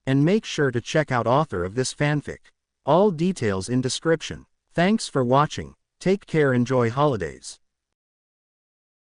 And make sure to check out author of this fanfic. All details in description. Thanks for watching. Take care, enjoy holidays.